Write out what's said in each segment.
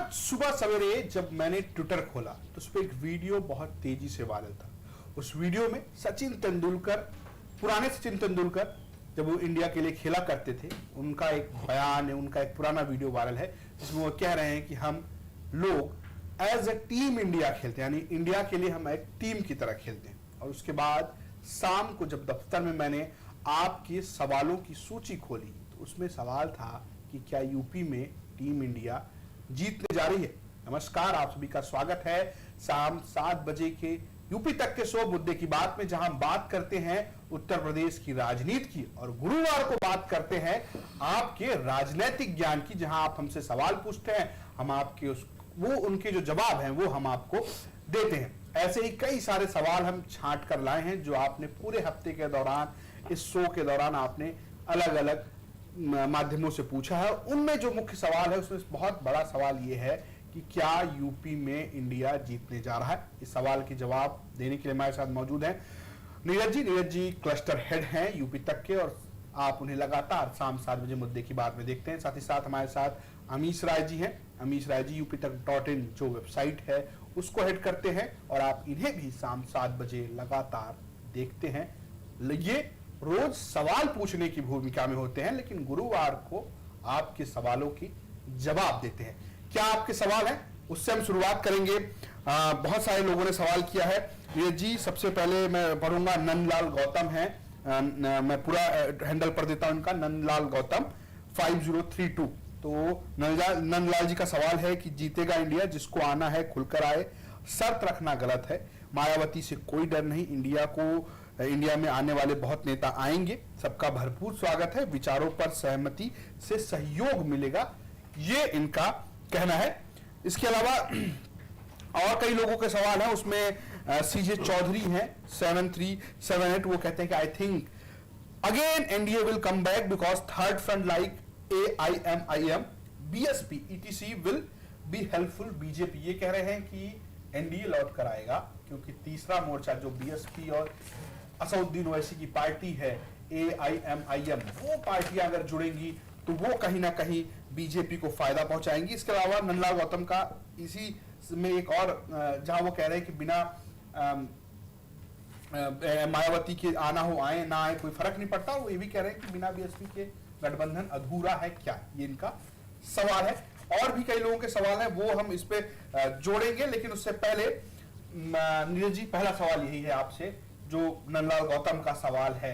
आज सुबह सवेरे जब मैंने ट्विटर खोला तो उस पर एक वीडियो बहुत तेजी से वायरल था। उस वीडियो में सचिन तेंदुलकर, पुराने सचिन तेंदुलकर जब वो इंडिया के लिए खेला करते थे, उनका एक बयान है, उनका एक पुराना वीडियो वायरल है जिसमें वो कह रहे हैं कि हम लोग एज ए टीम इंडिया खेलते हैं, यानी इंडिया के लिए हम एक टीम की तरह खेलते हैं। और उसके बाद शाम को जब दफ्तर में मैंने आपके सवालों की सूची खोली तो उसमें सवाल था कि क्या यूपी में टीम इंडिया जीतने जा रही है। नमस्कार, आप सभी का स्वागत है शाम 7 बजे के यूपी तक के 100 मुद्दे की बात में, जहां हम बात करते हैं उत्तर प्रदेश की राजनीति की और गुरुवार को बात करते हैं आपके राजनीतिक ज्ञान की, जहां आप हमसे सवाल पूछते हैं, हम आपके वो उनके जो जवाब हैं वो हम आपको देते हैं। ऐसे ही कई सारे सवाल हम छांट कर लाए हैं जो आपने पूरे हफ्ते के दौरान, इस शो के दौरान आपने अलग अलग माध्यमों से पूछा है। उनमें जो मुख्य सवाल है उसमें बहुत बड़ा सवाल यह है कि क्या यूपी में इंडिया जीतने जा रहा है। इस सवाल के जवाब देने के लिए हमारे साथ मौजूद हैं नीरज जी क्लस्टर हेड हैं यूपी तक के, और आप उन्हें लगातार शाम 7 बजे मुद्दे की बात में देखते हैं। साथ ही साथ हमारे साथ अमीश राय जी हैं। अमीश राय जी यूपी तक.in जो वेबसाइट है उसको हेड करते हैं और आप इन्हें भी शाम 7 बजे लगातार देखते हैं। ये रोज सवाल पूछने की भूमिका में होते हैं, लेकिन गुरुवार को आपके सवालों की जवाब देते हैं। क्या आपके सवाल हैं उससे हम शुरुआत करेंगे। बहुत सारे लोगों ने सवाल किया है। ये जी सबसे पहले मैं पढ़ूंगा, नंदलाल गौतम है, मैं पूरा हैंडल पढ़ देता हूं उनका, नंदलाल गौतम 5032। तो नंदलाल जी का सवाल है कि जीतेगा इंडिया, जिसको आना है खुलकर आए, शर्त रखना गलत है, मायावती से कोई डर नहीं, इंडिया में आने वाले बहुत नेता आएंगे, सबका भरपूर स्वागत है, विचारों पर सहमति से सहयोग मिलेगा, ये इनका कहना है। इसके अलावा और कई लोगों के सवाल है, उसमें सीजे चौधरी हैं 7378, वो कहते हैं कि I think again NDA will come back because third front like AIMIM BSP ETC will be helpful BJP. ये कह रहे हैं कि एनडीए लौट कर आएगा क्योंकि तीसरा मोर्चा जो बीएसपी और असदुद्दीन ओवैसी की पार्टी है AIMIM, वो पार्टियां अगर जुड़ेंगी तो वो कहीं ना कहीं बीजेपी को फायदा पहुंचाएंगी। इसके अलावा नंदलाल गौतम का इसी में एक और, जहां वो कह रहे हैं कि बिना मायावती के आना हो आए ना आए कोई फर्क नहीं पड़ता, वो ये भी कह रहे हैं कि बिना बीएसपी के गठबंधन अधूरा है क्या, ये इनका सवाल है। और भी कई लोगों के सवाल है, वो हम इस पे जोड़ेंगे, लेकिन उससे पहले नीरज जी पहला सवाल यही है आपसे, जो नंदलाल गौतम का सवाल है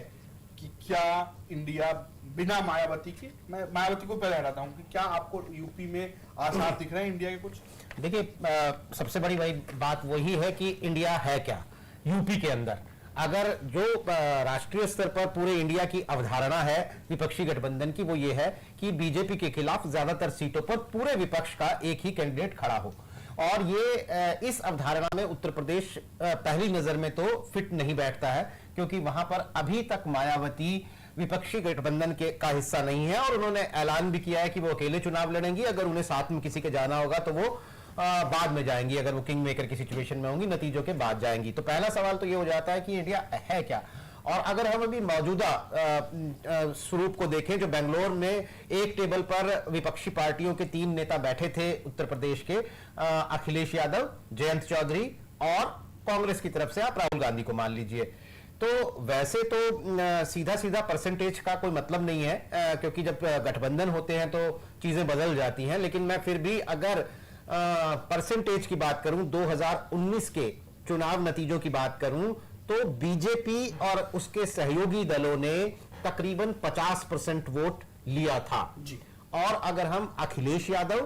कि क्या इंडिया बिना मायावती के, मैं मायावती को पहले हटाता हूं, कि क्या आपको यूपी में आसार दिख रहे हैं इंडिया के कुछ? देखिए, सबसे बड़ी बात वही है कि इंडिया है क्या यूपी के अंदर। अगर जो राष्ट्रीय स्तर पर पूरे इंडिया की अवधारणा है विपक्षी गठबंधन की, वो ये है कि बीजेपी के खिलाफ ज्यादातर सीटों पर पूरे विपक्ष का एक ही कैंडिडेट खड़ा हो, और ये इस अवधारणा में उत्तर प्रदेश पहली नजर में तो फिट नहीं बैठता है, क्योंकि वहां पर अभी तक मायावती विपक्षी गठबंधन के का हिस्सा नहीं है, और उन्होंने ऐलान भी किया है कि वो अकेले चुनाव लड़ेंगी। अगर उन्हें साथ में किसी के जाना होगा तो वो बाद में जाएंगी, अगर वो किंग मेकर की सिचुएशन में होंगी, नतीजों के बाद जाएंगी। तो पहला सवाल तो ये हो जाता है कि इंडिया है क्या। और अगर हम अभी मौजूदा स्वरूप को देखें, जो बेंगलोर में एक टेबल पर विपक्षी पार्टियों के 3 नेता बैठे थे उत्तर प्रदेश के, अखिलेश यादव, जयंत चौधरी और कांग्रेस की तरफ से आप राहुल गांधी को मान लीजिए, तो वैसे तो सीधा सीधा परसेंटेज का कोई मतलब नहीं है, क्योंकि जब गठबंधन होते हैं तो चीजें बदल जाती हैं। लेकिन मैं फिर भी अगर परसेंटेज की बात करूं, 2019 के चुनाव नतीजों की बात करूं, तो बीजेपी और उसके सहयोगी दलों ने तकरीबन 50% वोट लिया था जी। और अगर हम अखिलेश यादव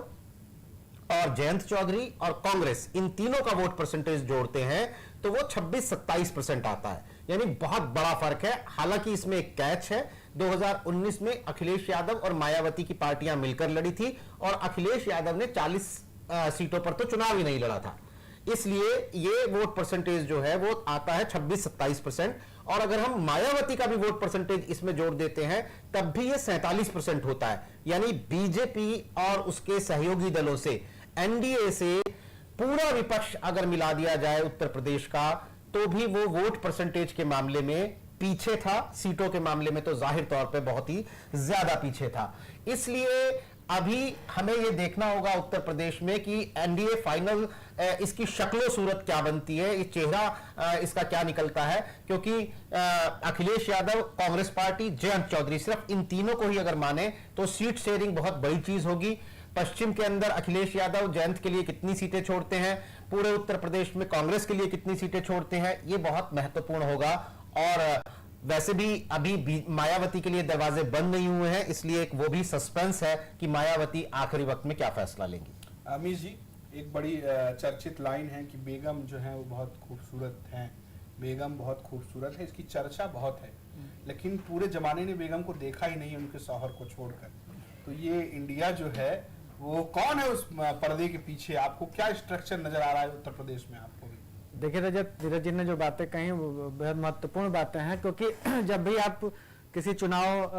और जयंत चौधरी और कांग्रेस, इन तीनों का वोट परसेंटेज जोड़ते हैं तो वो 26-27% आता है, यानी बहुत बड़ा फर्क है। हालांकि इसमें एक कैच है, 2019 में अखिलेश यादव और मायावती की पार्टियां मिलकर लड़ी थी और अखिलेश यादव ने 40 सीटों पर तो चुनाव ही नहीं लड़ा था, इसलिए ये वोट परसेंटेज जो है वो आता है 26-27%। और अगर हम मायावती का भी वोट परसेंटेज इसमें जोड़ देते हैं तब भी ये 47% होता है, यानी बीजेपी और उसके सहयोगी दलों से, एनडीए से पूरा विपक्ष अगर मिला दिया जाए उत्तर प्रदेश का, तो भी वो वोट परसेंटेज के मामले में पीछे था, सीटों के मामले में तो जाहिर तौर पे बहुत ही ज्यादा पीछे था। इसलिए अभी हमें यह देखना होगा उत्तर प्रदेश में कि एनडीए फाइनल इसकी शक्लो सूरत क्या बनती है, ये चेहरा इसका क्या निकलता है, क्योंकि अखिलेश यादव, कांग्रेस पार्टी, जयंत चौधरी, सिर्फ इन तीनों को ही अगर माने तो सीट शेयरिंग बहुत बड़ी चीज होगी। पश्चिम के अंदर अखिलेश यादव जयंत के लिए कितनी सीटें छोड़ते हैं, पूरे उत्तर प्रदेश में कांग्रेस के लिए कितनी सीटें छोड़ते हैं, ये बहुत महत्वपूर्ण होगा। और वैसे भी अभी मायावती के लिए दरवाजे बंद नहीं हुए हैं, इसलिए एक वो भी सस्पेंस है कि मायावती आखिरी वक्त में क्या फैसला लेंगी। अमीर जी, एक बड़ी चर्चित लाइन है कि बेगम जो है वो बहुत खूबसूरत हैं, बेगम बहुत खूबसूरत है, इसकी चर्चा बहुत है, लेकिन पूरे जमाने ने बेगम को देखा ही नहीं उनके शौहर को छोड़कर। तो ये इंडिया जो है वो कौन है उस पर्दे के पीछे, आपको क्या स्ट्रक्चर नजर आ रहा है उत्तर प्रदेश में आपको भी? देखिए रजत, धीरज जी ने जो बातें कही वो बेहद महत्वपूर्ण बातें हैं, क्योंकि जब भी आप किसी चुनाव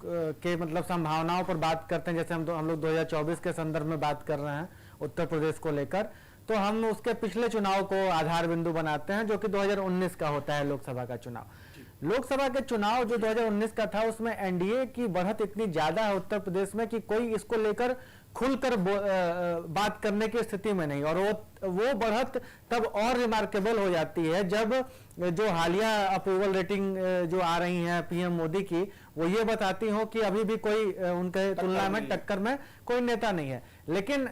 के मतलब संभावनाओं पर बात करते हैं, जैसे हम लोग 2024 के संदर्भ में बात कर रहे हैं उत्तर प्रदेश को लेकर, तो हम उसके पिछले चुनाव को आधार बिंदु बनाते हैं, जो कि 2019 का होता है लोकसभा का चुनाव। लोकसभा के चुनाव जो 2019 का था, उसमें एनडीए की बढ़त इतनी ज्यादा है उत्तर प्रदेश में कि कोई इसको लेकर खुलकर बात करने की स्थिति में नहीं। और वो बढ़त तब और रिमार्केबल हो जाती है जब जो हालिया अप्रूवल रेटिंग जो आ रही है पीएम मोदी की, वो ये बताती हो कि अभी भी कोई उनके तुलना में टक्कर में कोई नेता नहीं है। लेकिन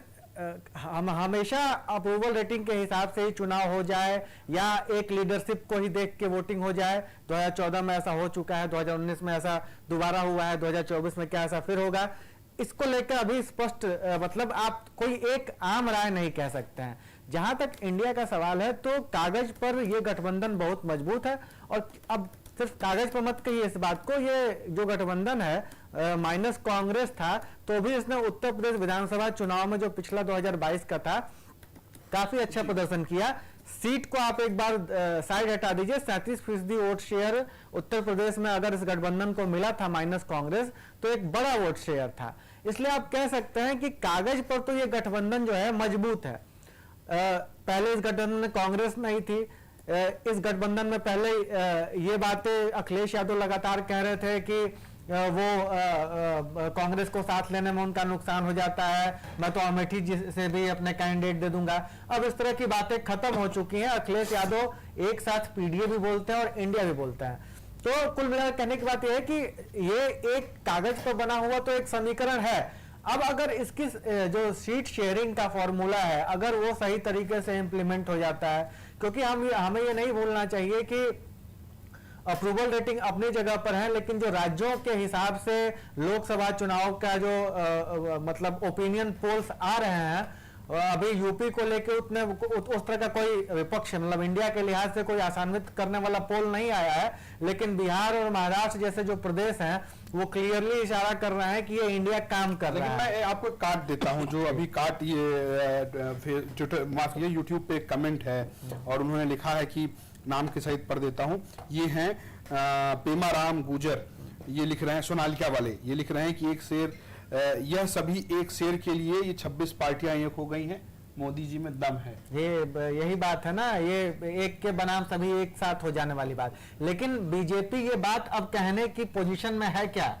हम हमेशा अप्रूवल रेटिंग के हिसाब से ही चुनाव हो जाए या एक लीडरशिप को ही देख के वोटिंग हो जाए, 2014 में ऐसा हो चुका है, 2019 में ऐसा दोबारा हुआ है, 2024 में क्या ऐसा फिर होगा, इसको लेकर अभी स्पष्ट मतलब आप कोई एक आम राय नहीं कह सकते हैं। जहां तक इंडिया का सवाल है तो कागज पर यह गठबंधन बहुत मजबूत है, और अब सिर्फ कागज पर मत कहिए इस बात को, ये जो गठबंधन है माइनस कांग्रेस था, तो भी इसने उत्तर प्रदेश विधानसभा चुनाव में जो पिछला 2022 का था काफी अच्छा प्रदर्शन किया। सीट को आप एक बार साइड हटा दीजिए, 37% वोट शेयर उत्तर प्रदेश में अगर इस गठबंधन को मिला था माइनस कांग्रेस, तो एक बड़ा वोट शेयर था। इसलिए आप कह सकते हैं कि कागज पर तो ये गठबंधन जो है मजबूत है। पहले इस गठबंधन में कांग्रेस नहीं थी, इस गठबंधन में पहले ये बातें अखिलेश यादव लगातार कह रहे थे कि वो कांग्रेस को साथ लेने में उनका नुकसान हो जाता है, मैं तो अमेठी जी से भी अपने कैंडिडेट दे दूंगा। अब इस तरह की बातें खत्म हो चुकी हैं। अखिलेश यादव एक साथ पीडीए भी बोलते हैं और इंडिया भी बोलता है। तो कुल मिलाकर कहने की बात यह है कि ये एक कागज पर बना हुआ तो एक समीकरण है। अब अगर इसकी जो सीट शेयरिंग का फॉर्मूला है, अगर वो सही तरीके से इंप्लीमेंट हो जाता है, क्योंकि हमें ये नहीं भूलना चाहिए कि अप्रूवल रेटिंग अपनी जगह पर है, लेकिन जो राज्यों के हिसाब से लोकसभा चुनाव का जो मतलब ओपिनियन पोल्स आ रहे हैं, अभी यूपी को लेके उतने उस तरह का कोई विपक्ष मतलब इंडिया के लिहाज से कोई आसान्वित करने वाला पोल नहीं आया है, लेकिन बिहार और महाराष्ट्र जैसे जो प्रदेश हैं वो क्लियरली इशारा कर रहा है कि ये इंडिया काम कर रहा है। मैं आपको काट देता हूं, जो अभी काट ये माफ कीजिए यूट्यूब पे एक कमेंट है और उन्होंने लिखा है कि नाम के सहित पढ़ देता हूं। ये हैं पेमाराम गुजर, ये लिख रहे हैं, सोनालिका वाले ये लिख रहे हैं कि एक शेर, यह सभी एक शेर के लिए ये 26 पार्टियां एक हो गई हैं, मोदी जी में दम है। ये यही बात है ना, ये एक के बनाम सभी एक साथ हो जाने वाली बात। लेकिन बीजेपी ये बात अब कहने की पोजीशन में है क्या?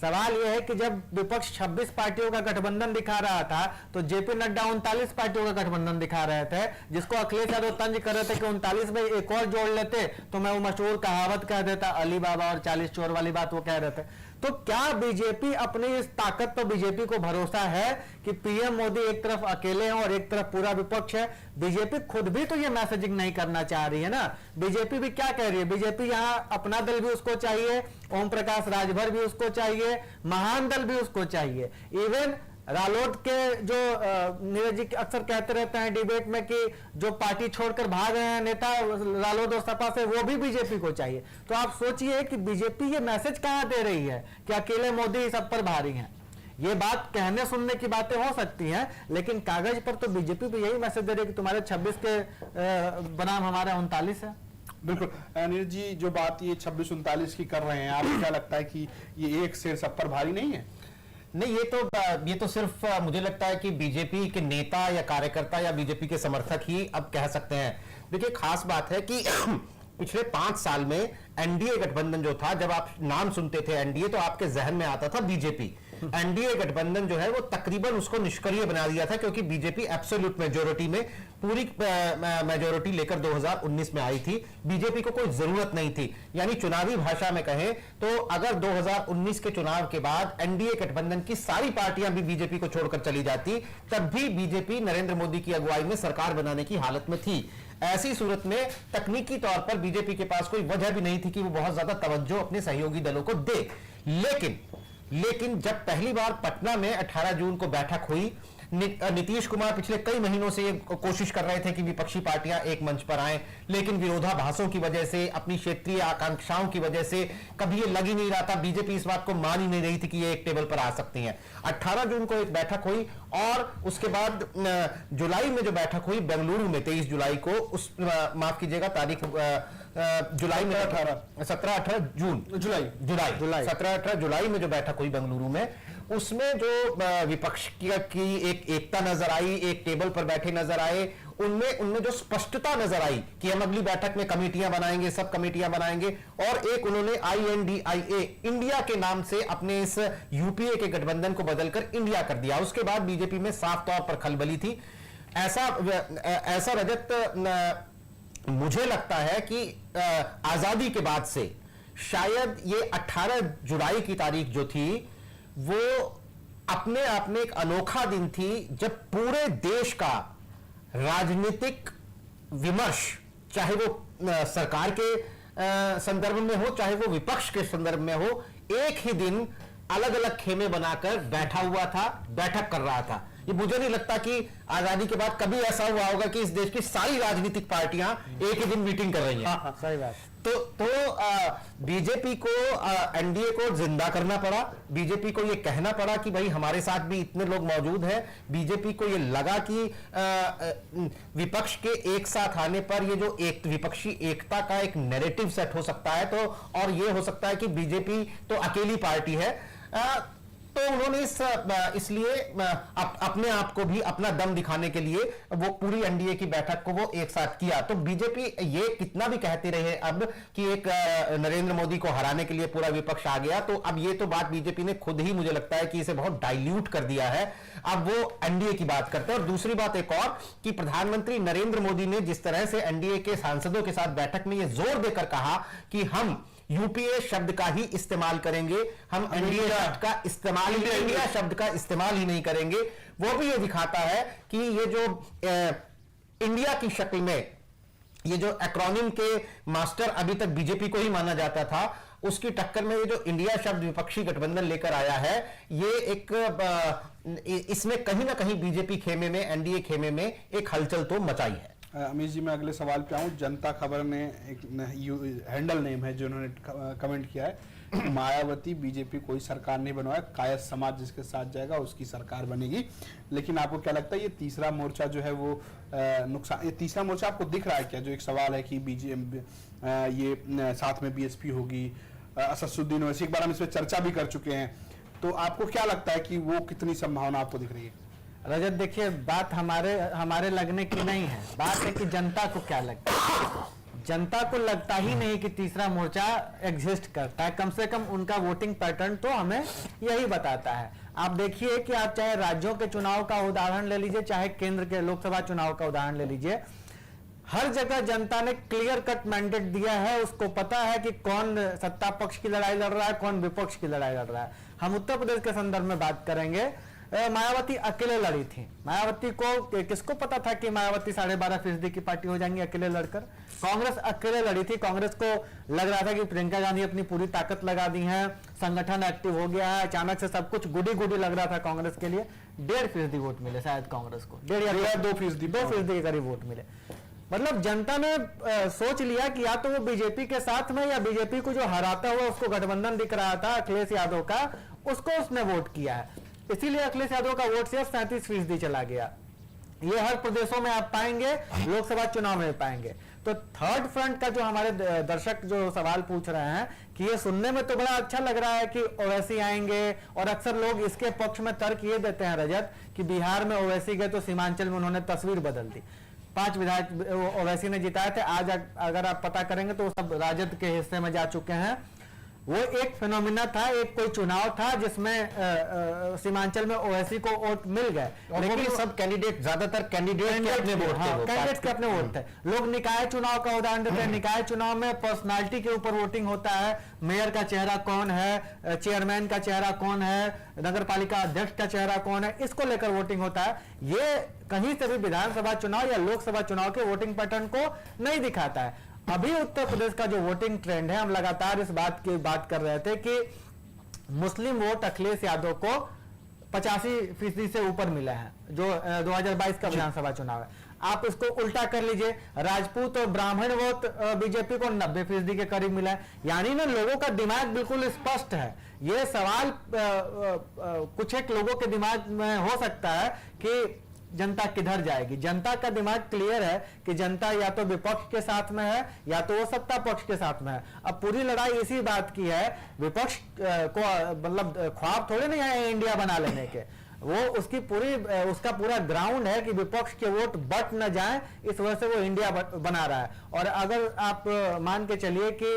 सवाल यह है कि जब विपक्ष 26 पार्टियों का गठबंधन दिखा रहा था, तो जेपी नड्डा 39 पार्टियों का गठबंधन दिखा रहे थे, जिसको अखिलेश यादव तंज कर रहे थे कि 39 में एक और जोड़ लेते तो मैं वो मशहूर कहावत कह देता, अली बाबा और 40 चोर वाली बात वो कह रहे थे। तो क्या बीजेपी अपनी इस ताकत पर बीजेपी को भरोसा है कि पीएम मोदी एक तरफ अकेले हैं और एक तरफ पूरा विपक्ष है? बीजेपी खुद भी तो ये मैसेजिंग नहीं करना चाह रही है ना। बीजेपी भी क्या कह रही है? बीजेपी यहाँ अपना दल भी उसको चाहिए, ओम प्रकाश राजभर भी उसको चाहिए, महान दल भी उसको चाहिए, इवन रालोद के जो नीरज जी अक्सर कहते रहते हैं डिबेट में कि जो पार्टी छोड़कर भाग रहे हैं नेता रालोद और सपा से, वो भी बीजेपी को चाहिए। तो आप सोचिए कि बीजेपी ये मैसेज कहां दे रही है कि अकेले मोदी सब पर भारी हैं। ये बात कहने सुनने की बातें हो सकती हैं, लेकिन कागज पर तो बीजेपी भी यही मैसेज दे रही है कि तुम्हारे 26 के बनाम हमारे 39 है। बिल्कुल नीरज जी, जो बात ये 26-39 की कर रहे हैं, आपको क्या लगता है कि ये एक शेर सब पर भारी नहीं है? नहीं, ये तो सिर्फ मुझे लगता है कि बीजेपी के नेता या कार्यकर्ता या बीजेपी के समर्थक ही अब कह सकते हैं। देखिए, खास बात है कि पिछले 5 साल में एनडीए गठबंधन जो था, जब आप नाम सुनते थे एनडीए तो आपके जहन में आता था बीजेपी। एनडीए गठबंधन जो है वो तकरीबन उसको निष्क्रिय बना दिया था, क्योंकि बीजेपी एब्सोल्यूट मेजोरिटी में पूरी मेजोरिटी लेकर 2019 में आई थी। बीजेपी को कोई जरूरत नहीं थी, यानी चुनावी भाषा में कहें तो अगर 2019 के चुनाव के बाद एनडीए गठबंधन की सारी पार्टियां भी बीजेपी को छोड़कर चली जाती, तब भी बीजेपी नरेंद्र मोदी की अगुवाई में सरकार बनाने की हालत में थी। ऐसी सूरत में तकनीकी तौर पर बीजेपी के पास कोई वजह भी नहीं थी कि वो बहुत ज्यादा तवज्जो अपने सहयोगी दलों को दे। लेकिन जब पहली बार पटना में 18 जून को बैठक हुई, नीतीश कुमार पिछले कई महीनों से ये कोशिश कर रहे थे कि विपक्षी पार्टियां एक मंच पर आएं, लेकिन विरोधाभासों की वजह से, अपनी क्षेत्रीय आकांक्षाओं की वजह से कभी ये लग ही नहीं रहा था, बीजेपी इस बात को मान ही नहीं रही थी कि ये एक टेबल पर आ सकती हैं। 18 जून को एक बैठक हुई और उसके बाद जुलाई में जो बैठक हुई बेंगलुरु में 23 जुलाई को, उस माफ कीजिएगा तारीख जुलाई में 17-18 जून जुलाई 17-18 जुलाई में जो बैठक हुई बेंगलुरु में, उसमें जो विपक्ष की एक एकता नजर आई, एक टेबल पर बैठे नजर आए, उनमें जो स्पष्टता नजर आई कि हम अगली बैठक में कमेटियां बनाएंगे, सब कमेटियां बनाएंगे, और एक उन्होंने INDIA इंडिया के नाम से अपने इस यूपीए के गठबंधन को बदलकर इंडिया कर दिया। उसके बाद बीजेपी में साफ तौर पर खलबली थी। ऐसा रजत मुझे लगता है कि आजादी के बाद से शायद ये 18 जुलाई की तारीख जो थी वो अपने आप में एक अनोखा दिन थी, जब पूरे देश का राजनीतिक विमर्श, चाहे वो सरकार के संदर्भ में हो, चाहे वो विपक्ष के संदर्भ में हो, एक ही दिन अलग अलग खेमे बनाकर बैठा हुआ था, बैठक कर रहा था। ये मुझे नहीं लगता कि आजादी के बाद कभी ऐसा हुआ होगा कि इस देश की सारी राजनीतिक पार्टियां एक ही दिन मीटिंग कर रही हैं। सही बात। तो बीजेपी को, एनडीए को जिंदा करना पड़ा। बीजेपी को ये कहना पड़ा कि भाई हमारे साथ भी इतने लोग मौजूद हैं। बीजेपी को ये लगा कि विपक्ष के एक साथ आने पर ये जो एक विपक्षी एकता का एक नैरेटिव सेट हो सकता है, तो और ये हो सकता है कि बीजेपी तो अकेली पार्टी है, तो उन्होंने इसलिए अपने आप को भी अपना दम दिखाने के लिए वो पूरी एनडीए की बैठक को वो एक साथ किया। तो बीजेपी ये कितना भी कहते रहे अब कि एक नरेंद्र मोदी को हराने के लिए पूरा विपक्ष आ गया, तो अब ये तो बात बीजेपी ने खुद ही, मुझे लगता है कि इसे बहुत डाइल्यूट कर दिया है। अब वो एनडीए की बात करते हैं। और दूसरी बात एक और कि प्रधानमंत्री नरेंद्र मोदी ने जिस तरह से एनडीए के सांसदों के साथ बैठक में ये जोर देकर कहा कि हम यूपीए शब्द का ही इस्तेमाल करेंगे, हम एनडीए शब्द का इस्तेमाल, इंडिया शब्द का इस्तेमाल ही नहीं करेंगे, वो भी ये दिखाता है कि ये जो इंडिया की शक्ल में ये जो एक्रोनिम के मास्टर अभी तक बीजेपी को ही माना जाता था, उसकी टक्कर में ये जो इंडिया शब्द विपक्षी गठबंधन लेकर आया है, ये एक इसने कहीं ना कहीं बीजेपी खेमे में, एनडीए खेमे में एक हलचल तो मचाई है। अमीश जी, मैं अगले सवाल पे आऊं। जनता खबर ने एक हैंडल नेम है जो उन्होंने कमेंट किया है, मायावती बीजेपी कोई सरकार नहीं बनवाया, कायस्थ समाज जिसके साथ जाएगा उसकी सरकार बनेगी। लेकिन आपको क्या लगता है ये तीसरा मोर्चा जो है वो नुकसान, ये तीसरा मोर्चा आपको दिख रहा है क्या? जो एक सवाल है कि बीजेपी ये साथ में बीएसपी होगी, असदुद्दीन ओवैसी, एक बार हम इस पर चर्चा भी कर चुके हैं, तो आपको क्या लगता है कि वो कितनी संभावना आपको दिख रही है? रजत, देखिए, बात हमारे लगने की नहीं है, बात है कि जनता को क्या लगता है। जनता को लगता ही नहीं कि तीसरा मोर्चा एग्जिस्ट करता है। कम से कम उनका वोटिंग पैटर्न तो हमें यही बताता है। आप देखिए कि आप चाहे राज्यों के चुनाव का उदाहरण ले लीजिए, चाहे केंद्र के लोकसभा चुनाव का उदाहरण ले लीजिए, हर जगह जनता ने क्लियर कट मैंडेट दिया है। उसको पता है कि कौन सत्ता पक्ष की लड़ाई लड़ रहा है, कौन विपक्ष की लड़ाई लड़ रहा है। हम उत्तर प्रदेश के संदर्भ में बात करेंगे, मायावती अकेले लड़ी थी। मायावती को किसको पता था कि मायावती 12.5% की पार्टी हो जाएंगी अकेले लड़कर? कांग्रेस अकेले लड़ी थी। कांग्रेस को लग रहा था कि प्रियंका गांधी अपनी पूरी ताकत लगा दी है, संगठन एक्टिव हो गया है, अचानक से सब कुछ गुडी गुडी लग रहा था कांग्रेस के लिए। 1.5% वोट मिले शायद कांग्रेस को, 1.5 या 2% के करीब वोट मिले। मतलब जनता ने सोच लिया कि या तो वो बीजेपी के साथ में, या बीजेपी को जो हराता हुआ उसको गठबंधन दिख रहा था अखिलेश यादव का, उसको उसने वोट किया है। इसीलिए अखिलेश यादव का वोट शेयर 37% चला गया। ये हर प्रदेशों में आप पाएंगे, लोकसभा चुनाव में पाएंगे। तो थर्ड फ्रंट का जो हमारे दर्शक जो सवाल पूछ रहे हैं कि ये सुनने में तो बड़ा अच्छा लग रहा है कि ओवैसी आएंगे, और अक्सर लोग इसके पक्ष में तर्क ये देते हैं रजत कि बिहार में ओवैसी गए तो सीमांचल में उन्होंने तस्वीर बदल दी। 5 विधायक ओवैसी ने जिताए थे, आज अगर आप पता करेंगे तो सब राजद के हिस्से में जा चुके हैं। वो एक फिनोमिना था, एक कोई चुनाव था जिसमें सीमांचल में ओवैसी को वोट मिल गए, और वो भी सब कैंडिडेट, ज्यादातर कैंडिडेट के अपने वोट थे, कैंडिडेट के अपने वोट थे। लोग निकाय चुनाव का उदाहरण देते हैं, निकाय चुनाव में पर्सनालिटी के ऊपर वोटिंग होता है, मेयर का चेहरा कौन है, चेयरमैन का चेहरा कौन है, नगर पालिका अध्यक्ष का चेहरा कौन है, इसको लेकर वोटिंग होता है। ये कहीं से भी विधानसभा चुनाव या लोकसभा चुनाव के वोटिंग पैटर्न को नहीं दिखाता है। अभी उत्तर प्रदेश का जो वोटिंग ट्रेंड है, हम लगातार इस बात की बात कर रहे थे कि मुस्लिम वोट अखिलेश यादव को 85% से ऊपर मिला है, जो 2022 का विधानसभा चुनाव है। आप इसको उल्टा कर लीजिए, राजपूत और ब्राह्मण वोट बीजेपी को 90% के करीब मिला है। यानी ना लोगों का दिमाग बिल्कुल स्पष्ट है। ये सवाल कुछ एक लोगों के दिमाग में हो सकता है कि जनता किधर जाएगी। जनता का दिमाग क्लियर है कि जनता या तो विपक्ष के साथ में है या तो वो सत्ता पक्ष के साथ में है। अब पूरी लड़ाई इसी बात की है, विपक्ष को मतलब ख्वाब थोड़े नहीं है इंडिया बना लेने के, वो उसका पूरा ग्राउंड है कि विपक्ष के वोट बट न जाएं, इस वजह से वो इंडिया बना रहा है। और अगर आप मान के चलिए कि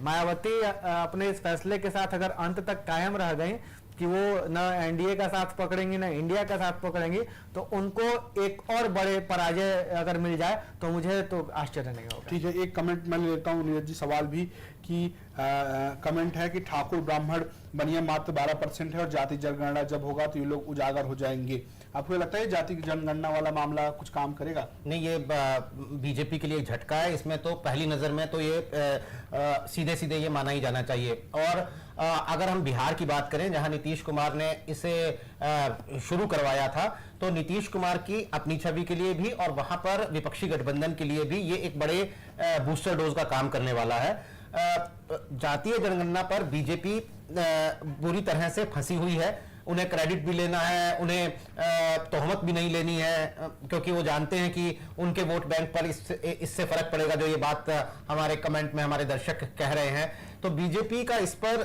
मायावती अपने इस फैसले के साथ अगर अंत तक कायम रह गई कि वो न एनडीए का साथ पकड़ेंगी न इंडिया का साथ पकड़ेंगी, तो उनको एक और बड़े पराजय अगर मिल जाए तो मुझे तो आश्चर्य नहीं होगा। ठीक है, एक कमेंट मैं लेता हूँ नीरज जी, सवाल भी कि कमेंट है कि ठाकुर ब्राह्मण बनिया मात्र 12% है और जाति जनगणना जब होगा तो ये लोग उजागर हो जाएंगे। आपको लगता है जाति जनगणना वाला मामला कुछ काम करेगा? नहीं, ये बीजेपी के लिए एक झटका है। इसमें तो पहली नजर में तो ये सीधे सीधे ये माना ही जाना चाहिए। और अगर हम बिहार की बात करें, जहां नीतीश कुमार ने इसे शुरू करवाया था, तो नीतीश कुमार की अपनी छवि के लिए भी और वहां पर विपक्षी गठबंधन के लिए भी ये एक बड़े बूस्टर डोज का काम करने वाला है। जातीय जनगणना पर बीजेपी बुरी तरह से फंसी हुई है। उन्हें क्रेडिट भी लेना है, उन्हें तोहमत भी नहीं लेनी है, क्योंकि वो जानते हैं कि उनके वोट बैंक पर इससे फर्क पड़ेगा, जो ये बात हमारे कमेंट में हमारे दर्शक कह रहे हैं। तो बीजेपी का इस पर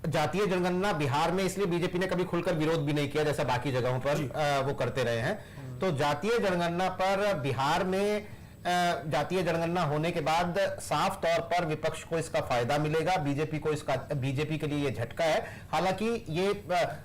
जातीय जनगणना बिहार में, इसलिए बीजेपी ने कभी खुलकर विरोध भी नहीं किया जैसा बाकी जगहों पर वो करते रहे हैं। तो जातीय जनगणना पर बिहार में जातीय जनगणना होने के बाद साफ तौर पर विपक्ष को इसका फायदा मिलेगा, बीजेपी के लिए ये झटका है। हालांकि ये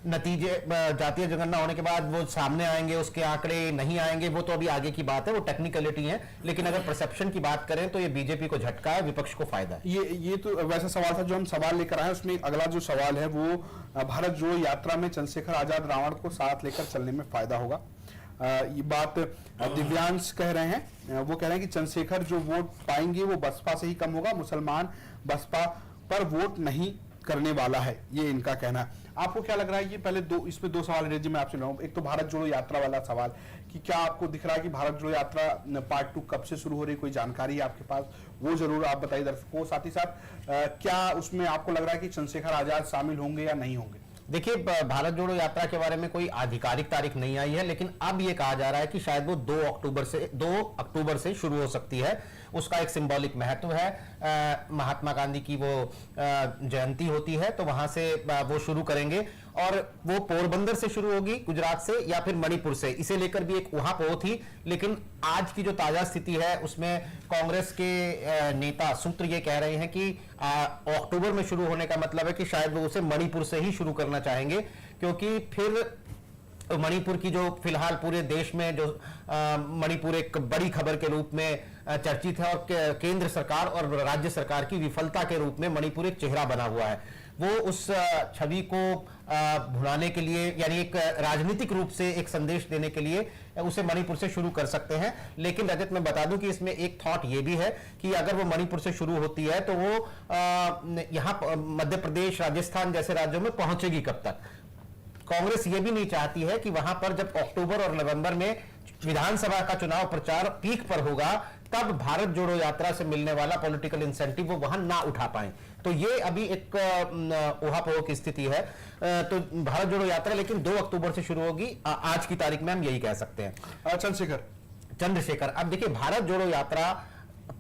नतीजे जातीय जनगणना होने के बाद वो सामने आएंगे, उसके आंकड़े नहीं आएंगे, वो तो अभी आगे की बात है, वो टेक्निकलिटी है। लेकिन अगर परसेप्शन की बात करें तो ये बीजेपी को झटका है, विपक्ष को फायदा है। ये तो वैसा सवाल था जो हम सवाल लेकर आए। उसमें अगला जो सवाल है वो भारत जोड़ो यात्रा में चंद्रशेखर आजाद रावण को साथ लेकर चलने में फायदा होगा। ये बात दिव्यांश कह रहे हैं, वो कह रहे हैं कि चंद्रशेखर जो वोट पाएंगे वो बसपा से ही कम होगा, मुसलमान बसपा पर वोट नहीं करने वाला है, ये इनका कहना है। आपको क्या लग रहा है? ये पहले इसमें दो सवाल रेजी मैं आपसे लूंगा। एक तो भारत जोड़ो यात्रा वाला सवाल कि क्या आपको दिख रहा है कि भारत जोड़ो यात्रा पार्ट 2 कब से शुरू हो रही, कोई जानकारी है आपके पास? वो जरूर आप बताइए दर्शकों को। साथ ही साथ क्या उसमें आपको लग रहा है कि चंद्रशेखर आजाद शामिल होंगे या नहीं होंगे? देखिए, भारत जोड़ो यात्रा के बारे में कोई आधिकारिक तारीख नहीं आई है, लेकिन अब यह कहा जा रहा है कि शायद वो 2 अक्टूबर से शुरू हो सकती है। उसका एक सिंबॉलिक महत्व है। महात्मा गांधी की वो जयंती होती है, तो वहां से वो शुरू करेंगे और वो पोरबंदर से शुरू होगी, गुजरात से या फिर मणिपुर से। इसे लेकर भी एक उहापोह थी, लेकिन आज की जो ताजा स्थिति है उसमें कांग्रेस के नेता सूत्र ये कह रहे हैं कि अक्टूबर में शुरू होने का मतलब है कि शायद वो उसे मणिपुर से ही शुरू करना चाहेंगे, क्योंकि फिर मणिपुर की जो फिलहाल पूरे देश में जो मणिपुर एक बड़ी खबर के रूप में चर्चित है और केंद्र सरकार और राज्य सरकार की विफलता के रूप में मणिपुर एक चेहरा बना हुआ है। वो उस छवि को भुनाने के लिए, यानी एक राजनीतिक रूप से एक संदेश देने के लिए उसे मणिपुर से शुरू कर सकते हैं। लेकिन रजत, मैं बता दूं कि इसमें एक थॉट ये भी है कि अगर वो मणिपुर से शुरू होती है तो वो यहाँ मध्य प्रदेश, राजस्थान जैसे राज्यों में पहुंचेगी कब तक? कांग्रेस ये भी नहीं चाहती है कि वहां पर जब अक्टूबर और नवंबर में विधानसभा का चुनाव प्रचार पीक पर होगा, तब भारत जोड़ो यात्रा से मिलने वाला पॉलिटिकल इंसेंटिव वो वहां ना उठा पाए। तो ये अभी एक उहापोह की स्थिति है। तो भारत जोड़ो यात्रा लेकिन 2 अक्टूबर से शुरू होगी, आज की तारीख में हम यही कह सकते हैं। चंद्रशेखर, अब देखिए, भारत जोड़ो यात्रा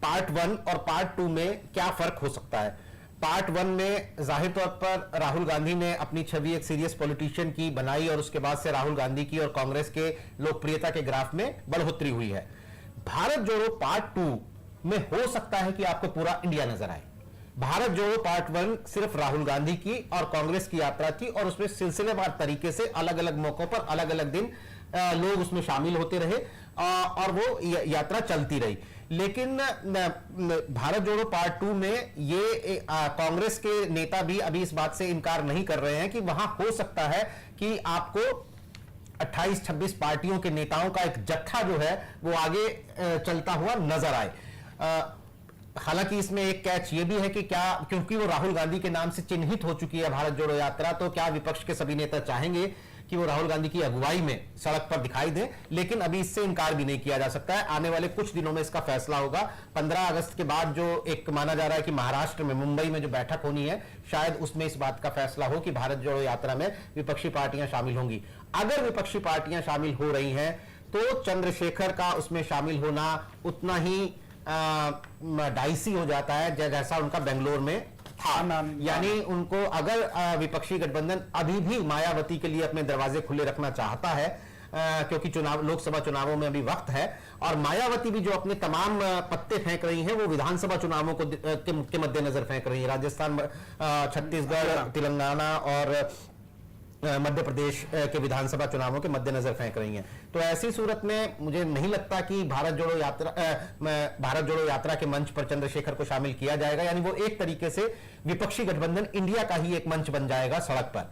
पार्ट 1 और पार्ट 2 में क्या फर्क हो सकता है? पार्ट 1 में जाहिर तौर पर राहुल गांधी ने अपनी छवि एक सीरियस पॉलिटिशियन की बनाई और उसके बाद से राहुल गांधी की और कांग्रेस के लोकप्रियता के ग्राफ में बढ़ोतरी हुई है। भारत जोड़ो पार्ट 2 में हो सकता है कि आपको पूरा इंडिया नजर आए, भारत जोड़ो पार्ट 1 सिर्फ राहुल गांधी की और कांग्रेस की यात्रा थी और उसमें सिलसिलेवार तरीके से अलग अलग मौकों पर अलग अलग दिन लोग उसमें शामिल होते रहे और वो यात्रा चलती रही। लेकिन भारत जोड़ो पार्ट 2 में ये कांग्रेस के नेता भी अभी इस बात से इनकार नहीं कर रहे हैं कि वहां हो सकता है कि आपको 28-26 पार्टियों के नेताओं का एक जत्था जो है वो आगे चलता हुआ नजर आए। हालांकि इसमें एक कैच ये भी है कि क्या, क्योंकि वो राहुल गांधी के नाम से चिन्हित हो चुकी है भारत जोड़ो यात्रा, तो क्या विपक्ष के सभी नेता चाहेंगे कि वो राहुल गांधी की अगुवाई में सड़क पर दिखाई दे? लेकिन अभी इससे इनकार भी नहीं किया जा सकता है। आने वाले कुछ दिनों में इसका फैसला होगा। 15 अगस्त के बाद जो एक माना जा रहा है कि महाराष्ट्र में मुंबई में जो बैठक होनी है, शायद उसमें इस बात का फैसला हो कि भारत जोड़ो यात्रा में विपक्षी पार्टियां शामिल होंगी। अगर विपक्षी पार्टियां शामिल हो रही हैं तो चंद्रशेखर का उसमें शामिल होना उतना ही डाइसी हो जाता है जैसा उनका बेंगलोर में था। यानी उनको अगर विपक्षी गठबंधन अभी भी मायावती के लिए अपने दरवाजे खुले रखना चाहता है, क्योंकि लोकसभा चुनावों में अभी वक्त है और मायावती भी जो अपने तमाम पत्ते फेंक रही हैं वो विधानसभा चुनावों को के मद्देनजर फेंक रही है। राजस्थान, छत्तीसगढ़, तेलंगाना और मध्य प्रदेश के विधानसभा चुनावों के मद्देनजर फेंक रही हैं। तो ऐसी सूरत में मुझे नहीं लगता कि भारत जोड़ो यात्रा के मंच पर चंद्रशेखर को शामिल किया जाएगा। यानी वो एक तरीके से विपक्षी गठबंधन इंडिया का ही एक मंच बन जाएगा सड़क पर।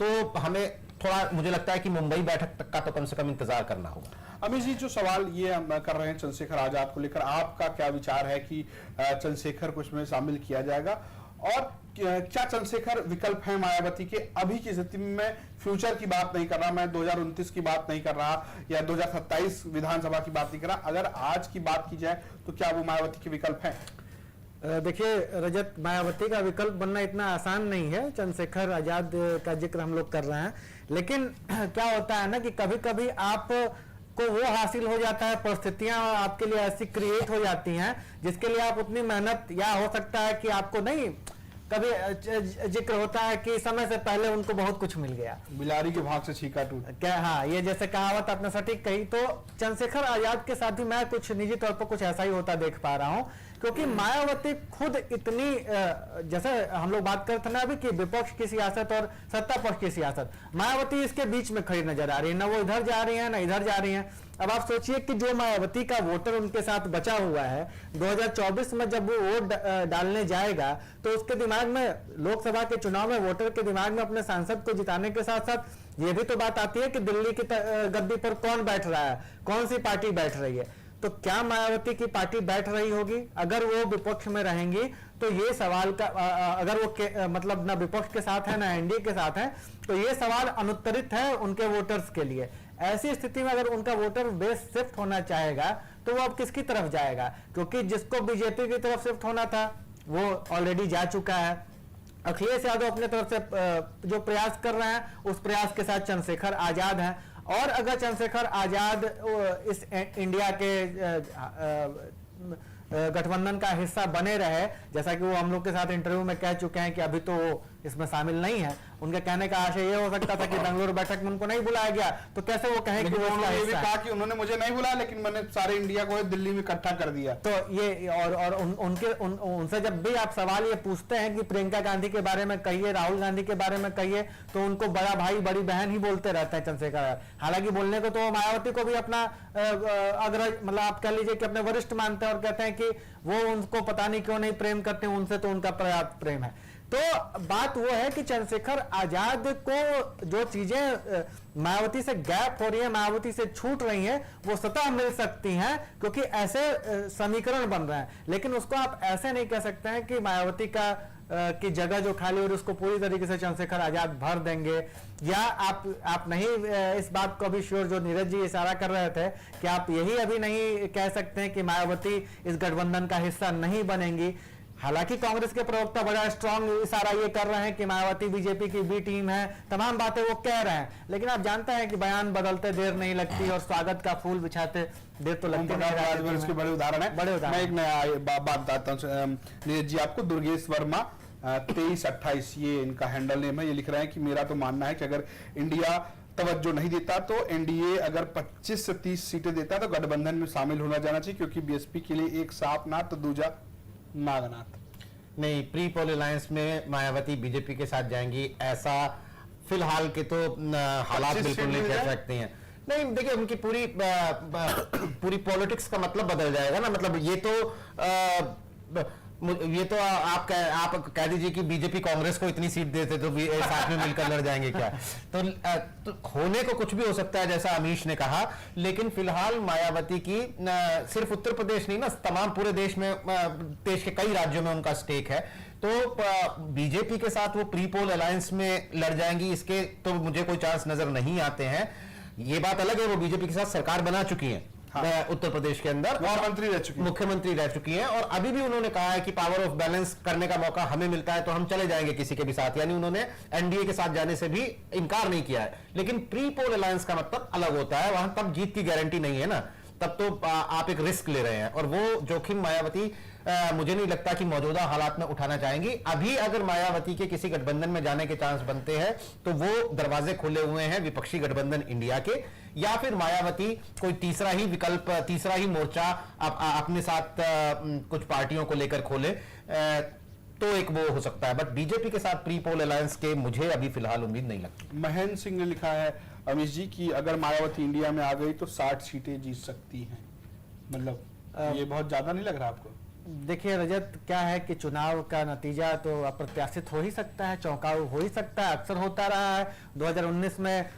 तो हमें थोड़ा, मुझे लगता है कि मुंबई बैठक तक का तो कम से कम इंतजार करना होगा। अमित जी, जो सवाल ये हम कर रहे हैं चंद्रशेखर आजाद को लेकर, आपका क्या विचार है कि चंद्रशेखर को इसमें शामिल किया जाएगा और क्या चंद्रशेखर विकल्प है मायावती के? अभी की स्थिति में मैं फ्यूचर की बात नहीं कर रहा, मैं 2029 की बात नहीं कर रहा या 2027 विधानसभा की बात नहीं कर रहा, अगर आज की बात की जाए तो क्या वो मायावती के विकल्प है? देखिए रजत, मायावती का विकल्प बनना इतना आसान नहीं है। चंद्रशेखर आजाद का जिक्र हम लोग कर रहे हैं, लेकिन क्या होता है ना कि कभी कभी आप को वो हासिल हो जाता है, परिस्थितियां आपके लिए ऐसी क्रिएट हो जाती हैं जिसके लिए आप उतनी मेहनत, या हो सकता है कि आपको नहीं, कभी जिक्र होता है कि समय से पहले उनको बहुत कुछ मिल गया, बिलारी के भाग से छीका टूट। क्या, हाँ, ये जैसे कहावत आपने सटीक कही। तो चंद्रशेखर आजाद के साथ भी मैं कुछ निजी तौर पर कुछ ऐसा ही होता देख पा रहा हूं, क्योंकि मायावती खुद इतनी, जैसे हम लोग बात करते हैं ना अभी कि विपक्ष की सियासत और सत्ता पक्ष की सियासत, मायावती इसके बीच में खड़ी नजर आ रही है। ना वो इधर जा रही है ना इधर जा रही है। अब आप सोचिए कि जो मायावती का वोटर उनके साथ बचा हुआ है, 2024 में जब वो वोट डालने जाएगा तो उसके दिमाग में, लोकसभा के चुनाव में वोटर के दिमाग में अपने सांसद को जिताने के साथ साथ ये भी तो बात आती है कि दिल्ली की गद्दी पर कौन बैठ रहा है, कौन सी पार्टी बैठ रही है। तो क्या मायावती की पार्टी बैठ रही होगी? अगर वो विपक्ष में रहेंगी तो ये सवाल का, अगर वो मतलब ना विपक्ष के साथ है ना एनडीए के साथ है, तो ये सवाल अनुत्तरित है उनके वोटर्स के लिए। ऐसी स्थिति में अगर उनका वोटर बेस शिफ्ट होना चाहेगा तो वो अब किसकी तरफ जाएगा? क्योंकि जिसको बीजेपी की तरफ शिफ्ट होना था वो ऑलरेडी जा चुका है। अखिलेश यादव अपने तरफ से जो प्रयास कर रहे हैं उस प्रयास के साथ चंद्रशेखर आजाद हैं। और अगर चंद्रशेखर आजाद इस इंडिया के गठबंधन का हिस्सा बने रहे, जैसा कि वो हम लोग के साथ इंटरव्यू में कह चुके हैं कि अभी तो वो इसमें शामिल नहीं है। उनके कहने का आशय ये हो सकता था कि बेंगलुरु बैठक में उनको नहीं बुलाया गया, तो कैसे वो कहें कि वो उन्होंने ये भी कहा कि उन्होंने मुझे नहीं बुलाया लेकिन मैंने सारे इंडिया को दिल्ली में इकट्ठा कर दिया। तो ये और उनसे जब भी आप सवाल ये पूछते हैं कि प्रियंका गांधी के बारे में कहिए, राहुल गांधी के बारे में कहिए, तो उनको बड़ा भाई बड़ी बहन ही बोलते रहते हैं चंद्रशेखर। हालांकि बोलने को तो मायावती को भी अपना अग्रज, मतलब आप कह लीजिए कि अपने वरिष्ठ मानते हैं और कहते हैं कि वो उनको पता नहीं क्यों नहीं प्रेम करते, उनसे तो उनका पर्याप्त प्रेम है। तो बात वो है कि चंद्रशेखर आजाद को जो चीजें मायावती से गैप हो रही है, मायावती से छूट रही हैं, वो स्वतः मिल सकती हैं क्योंकि ऐसे समीकरण बन रहे हैं। लेकिन उसको आप ऐसे नहीं कह सकते हैं कि मायावती की जगह जो खाली हो रही है उसको पूरी तरीके से चंद्रशेखर आजाद भर देंगे। या आप नहीं इस बात को अभी श्योर, जो नीरज जी इशारा कर रहे थे कि आप यही अभी नहीं कह सकते हैं कि मायावती इस गठबंधन का हिस्सा नहीं बनेंगी। हालांकि कांग्रेस के प्रवक्ता बड़ा स्ट्रांग इशारा ये कर रहे हैं कि मायावती बीजेपी की बी टीम है, तमाम बातें वो कह रहे हैं, लेकिन आप जानते हैं कि बयान बदलते देर नहीं लगती और स्वागत का फूल बिछाते देर तो लगती नहीं। इसके बड़े उदाहरण है। बड़े उदाहरण। मैं एक नया बात बताता हूँ नीरज जी आपको। दुर्गेश वर्मा 2328 ये इनका हैंडल नेम है। ये लिख रहे हैं कि मेरा तो मानना है कि अगर इंडिया तवज्जो नहीं देता तो एनडीए अगर 25 से 30 सीटें देता तो गठबंधन में शामिल होना जाना चाहिए, क्योंकि बीएसपी के लिए एक सांप नाथ तो दूजा नागनाथ। नहीं, प्री पोल अलायंस में मायावती बीजेपी के साथ जाएंगी ऐसा फिलहाल के तो हालात बिल्कुल नहीं कह सकते हैं। नहीं देखिए, उनकी पूरी पॉलिटिक्स का मतलब बदल जाएगा ना। मतलब ये तो आप कह दीजिए कि बीजेपी कांग्रेस को इतनी सीट देते तो भी साथ में मिलकर लड़ जाएंगे क्या? तो होने को कुछ भी हो सकता है जैसा अमीश ने कहा, लेकिन फिलहाल मायावती की सिर्फ उत्तर प्रदेश नहीं ना, तमाम पूरे देश में, देश के कई राज्यों में उनका स्टेक है। तो बीजेपी के साथ वो प्री पोल अलायंस में लड़ जाएंगी, इसके तो मुझे कोई चांस नजर नहीं आते हैं। ये बात अलग है, वो बीजेपी के साथ सरकार बना चुकी है उत्तर प्रदेश के अंदर, मुख्यमंत्री रह चुकी हैं, और अभी भी उन्होंने कहा है कि पावर ऑफ बैलेंस करने का मौका हमें मिलता है तो हम चले जाएंगे किसी के भी साथ, यानी उन्होंने एनडीए के साथ जाने से भी इनकार नहीं किया है। लेकिन प्री पोल अलायंस का मतलब अलग होता है, वहां तब जीत की गारंटी नहीं है ना, तब तो आप एक रिस्क ले रहे हैं, और वो जोखिम मायावती मुझे नहीं लगता कि मौजूदा हालात में उठाना चाहेंगी। अभी अगर मायावती के किसी गठबंधन में जाने के चांस बनते हैं तो वो दरवाजे खुले हुए हैं विपक्षी गठबंधन इंडिया के, या फिर मायावती कोई तीसरा ही विकल्प, तीसरा ही मोर्चा अपने साथ कुछ पार्टियों को लेकर खोले, तो एक वो हो सकता है। बट बीजेपी के साथ प्री पोल अलायंस के मुझे अभी फिलहाल उम्मीद नहीं लगती। महेंद्र सिंह ने लिखा है अमीश जी की अगर मायावती इंडिया में आ गई तो 60 सीटें जीत सकती हैं, मतलब ये बहुत ज्यादा नहीं लग रहा आपको? देखिए रजत, क्या है कि चुनाव का नतीजा तो अप्रत्याशित हो ही सकता है, चौंकाऊ हो ही सकता है, अक्सर होता रहा है। 2019 में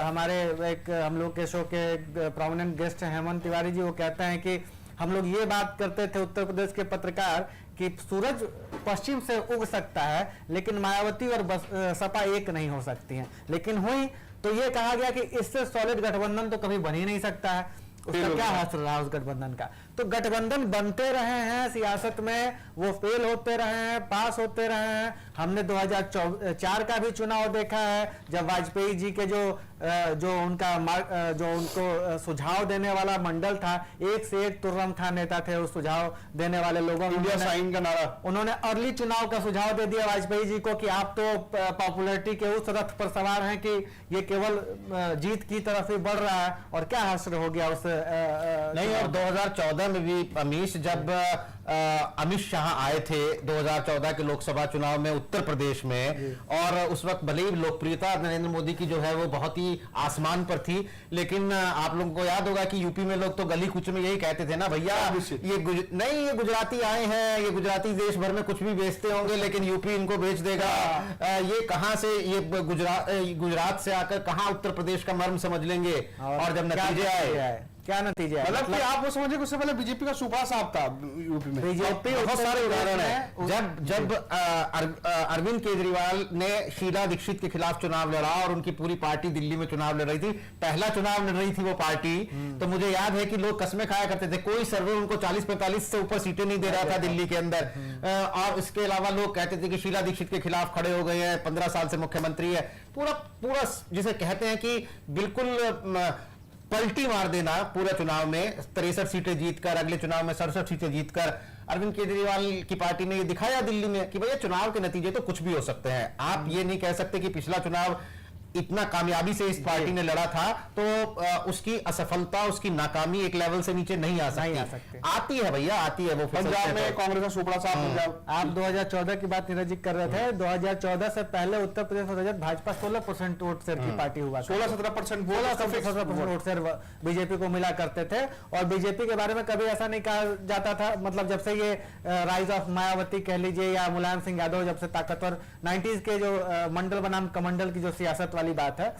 हमारे एक हम लोग के शो के प्रोमिनेंट गेस्ट हेमंत तिवारी जी, वो कहते हैं कि हम लोग ये बात करते थे उत्तर प्रदेश के पत्रकार कि सूरज पश्चिम से उग सकता है लेकिन मायावती और सपा एक नहीं हो सकती हैं, लेकिन हुई तो ये कहा गया कि इससे सॉलिड गठबंधन तो कभी बन ही नहीं सकता है। उसका क्या हासिल रहा उस गठबंधन का? तो गठबंधन बनते रहे हैं सियासत में, वो फेल होते रहे हैं, पास होते रहे हैं। हमने 2004 का भी चुनाव देखा है, जब वाजपेयी जी के जो उनको सुझाव देने वाला मंडल था, एक से एक तुर्रम खान नेता थे उस सुझाव देने वाले लोगों, इंडिया साइन का नारा, उन्होंने अर्ली चुनाव का सुझाव दे दिया वाजपेयी जी को कि आप तो पॉपुलरिटी के उस रथ पर सवार हैं कि ये केवल जीत की तरफ ही बढ़ रहा है, और क्या हासिल हो गया उस नहीं। और 2014 में भी अमीश, जब अमित शाह आए थे 2014 के लोकसभा चुनाव में उत्तर प्रदेश में, और उस वक्त भले ही लोकप्रियता नरेंद्र मोदी की जो है वो बहुत ही आसमान पर थी, लेकिन आप लोगों को याद होगा कि यूपी में लोग तो गली कुछ में यही कहते थे ना, भैया ये गुजराती आए हैं, ये गुजराती देश भर में कुछ भी बेचते होंगे लेकिन यूपी इनको बेच देगा, ये कहां से, ये गुजरात से आकर कहां उत्तर प्रदेश का मर्म समझ लेंगे। और जब नतीजे आए, क्या नतीजा है? मतलब कि आप वो समझिए उससे पहले बीजेपी का सुपा साफ था यूपी में। बीजेपी बहुत सारे उदाहरण है। जब अरविंद केजरीवाल ने शीला दीक्षित के खिलाफ चुनाव लड़ा और उनकी पूरी पार्टी दिल्ली में चुनाव लड़ रही थी, पहला चुनाव लड़ रही थी वो पार्टी, तो मुझे याद है कि लोग कस्में खाया करते थे, कोई सर्वे उनको 40-45 से ऊपर सीटें नहीं दे रहा था दिल्ली के अंदर। और इसके अलावा लोग कहते थे कि शीला दीक्षित के खिलाफ खड़े हो गए हैं, 15 साल से मुख्यमंत्री है। पूरा जिसे कहते हैं कि बिल्कुल पलटी मार देना पूरा चुनाव में, 63 सीटें जीतकर, अगले चुनाव में 67 सीटें जीतकर अरविंद केजरीवाल की पार्टी ने ये दिखाया दिल्ली में कि भैया चुनाव के नतीजे तो कुछ भी हो सकते हैं। आप ये नहीं कह सकते कि पिछला चुनाव इतना कामयाबी से इस पार्टी ने लड़ा था तो उसकी असफलता, उसकी नाकामी एक लेवल से नीचे नहीं आ सकती। आती है भैया, आती है। वो पंजाब में कांग्रेस का सुपड़ा साफ हो गया। आप 2014 की बात नीरज जी कर रहे थे, 2014 से पहले उत्तर प्रदेश में भाजपा 16% वोट शेयर की पार्टी हुआ, 16-17% वोट शेयर बीजेपी को मिला करते थे। और बीजेपी के बारे में कभी ऐसा नहीं कहा जाता था, मतलब जब से ये राइज ऑफ मायावती कह लीजिए या मुलायम सिंह यादव जब से ताकतवर 90s के जो मंडल बनाम कमंडल की जो सियासत वाली बात है,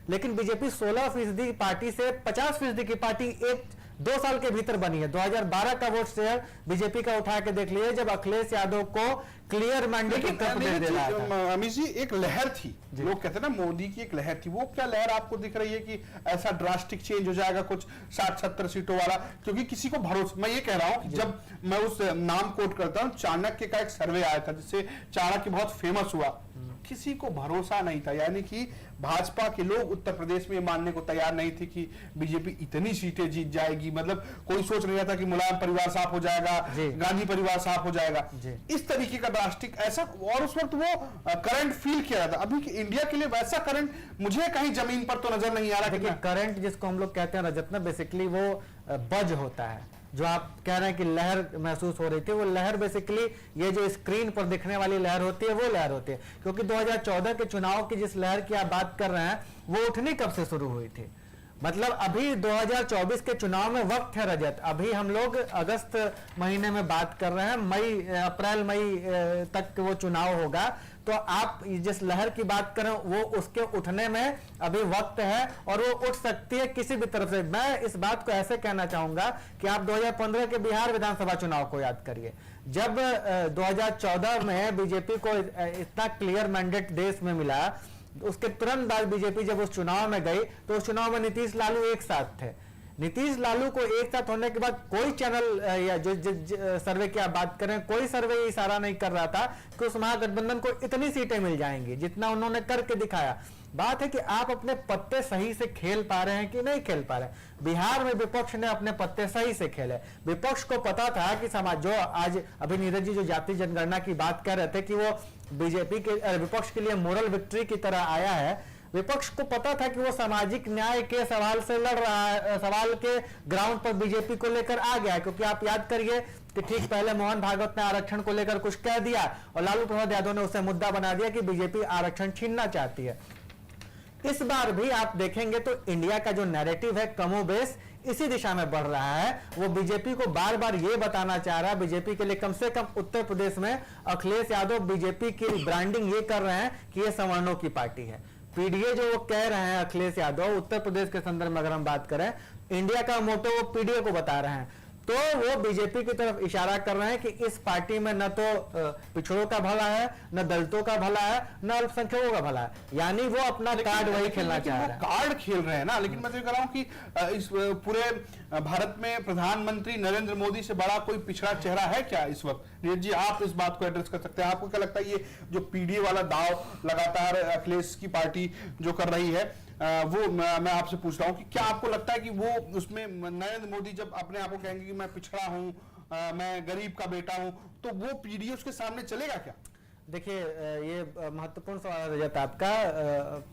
लेकिन बीजेपी 16% पार्टी से 50% की पार्टी 1-2 साल के भीतर बनी है। 2012 का वोट शेयर बीजेपी का उठा के देख लिए, जब अखिलेश यादव को क्लियर मैंडेट अमित जी एक लहर थी, लोग कहते हैं ना मोदी की एक लहर थी, वो क्या लहर आपको दिख रही है कि ऐसा ड्रास्टिक चेंज हो जाएगा कुछ 60-70 सीटों वाला? क्योंकि किसी को भरोसा, मैं ये कह रहा हूं, जब मैं उस नाम कोट करता हूं, चाणक्य का एक सर्वे आया था जिससे चाणक्य बहुत फेमस हुआ, किसी को भरोसा नहीं था, यानी कि भाजपा के लोग उत्तर प्रदेश में मानने को तैयार नहीं थे कि बीजेपी इतनी सीटें जीत जाएगी। मतलब कोई सोच नहीं रहा था कि मुलायम परिवार साफ हो जाएगा, गांधी परिवार साफ हो जाएगा, इस तरीके का ड्रास्टिक ऐसा। और उस वक्त वो करंट फील किया रहा था। अभी इंडिया के लिए वैसा करंट मुझे कहीं जमीन पर तो नजर नहीं आ रहा। देखिए करंट जिसको हम लोग कहते हैं रजत, बेसिकली वो बज होता है, जो आप कह रहे हैं कि लहर महसूस हो रही थी, वो लहर बेसिकली ये जो स्क्रीन पर दिखने वाली लहर होती है वो लहर होती है, क्योंकि 2014 के चुनाव की जिस लहर की आप बात कर रहे हैं वो उठनी कब से शुरू हुई थी। मतलब अभी 2024 के चुनाव में वक्त है रजत, अभी हम लोग अगस्त महीने में बात कर रहे हैं, अप्रैल मई तक वो चुनाव होगा, तो आप जिस लहर की बात करें वो उसके उठने में अभी वक्त है और वो उठ सकती है किसी भी तरफ से। मैं इस बात को ऐसे कहना चाहूंगा कि आप 2015 के बिहार विधानसभा चुनाव को याद करिए, जब 2014 में बीजेपी को इतना क्लियर मैंडेट देश में मिला, उसके तुरंत बाद बीजेपी जब उस चुनाव में गई तो उस चुनाव में नीतीश लालू एक साथ थे। नीतीश लालू को एक साथ होने के बाद कोई चैनल या जो सर्वे की आप बात करें, कोई सर्वे इशारा नहीं कर रहा था कि उस महागठबंधन को इतनी सीटें मिल जाएंगी जितना उन्होंने करके दिखाया। बात है कि आप अपने पत्ते सही से खेल पा रहे हैं कि नहीं खेल पा रहे हैं। बिहार में विपक्ष ने अपने पत्ते सही से खेले। विपक्ष को पता था कि समाज जो आज अभी नीरज जी जो जाति जनगणना की बात कर रहे थे कि वो बीजेपी के विपक्ष के लिए मोरल विक्ट्री की तरह आया है, विपक्ष को पता था कि वो सामाजिक न्याय के सवाल से लड़ रहा है, सवाल के ग्राउंड पर बीजेपी को लेकर आ गया। क्योंकि आप याद करिए कि ठीक पहले मोहन भागवत ने आरक्षण को लेकर कुछ कह दिया और लालू प्रसाद यादव ने उसे मुद्दा बना दिया कि बीजेपी आरक्षण छीनना चाहती है। इस बार भी आप देखेंगे तो इंडिया का जो नैरेटिव है कमोबेश इसी दिशा में बढ़ रहा है। वो बीजेपी को बार बार ये बताना चाह रहा है, बीजेपी के लिए कम से कम उत्तर प्रदेश में अखिलेश यादव बीजेपी की ब्रांडिंग ये कर रहे हैं कि ये सवर्णों की पार्टी है। पीडीए जो वो कह रहे हैं अखिलेश यादव उत्तर प्रदेश के संदर्भ में अगर हम बात करें, इंडिया का मोटो वो पीडीए को बता रहे हैं, तो वो बीजेपी की तरफ इशारा कर रहे हैं कि इस पार्टी में न तो पिछड़ों का भला है, न दलितों का भला है, न अल्पसंख्यकों का भला है। यानी वो अपना कार्ड वही खेलना चाह रहे हैं। कार्ड खेल रहे हैं ना, लेकिन मैं तो कह रहा हूं कि इस पूरे भारत में प्रधानमंत्री नरेंद्र मोदी से बड़ा कोई पिछड़ा चेहरा है क्या इस वक्त? नीरज जी, आप इस बात को एड्रेस कर सकते हैं। आपको क्या लगता है ये जो पीडीए वाला दाव लगातार अखिलेश की पार्टी जो कर रही है, वो मैं आपसे पूछ रहा हूं कि क्या आपको लगता है कि वो उसमें नरेंद्र मोदी जब अपने आप को कहेंगे कि मैं पिछड़ा हूं, मैं गरीब का बेटा हूं, तो वो पीडीए उसके सामने चलेगा क्या? देखिए, ये महत्वपूर्ण सवाल है रजत आपका।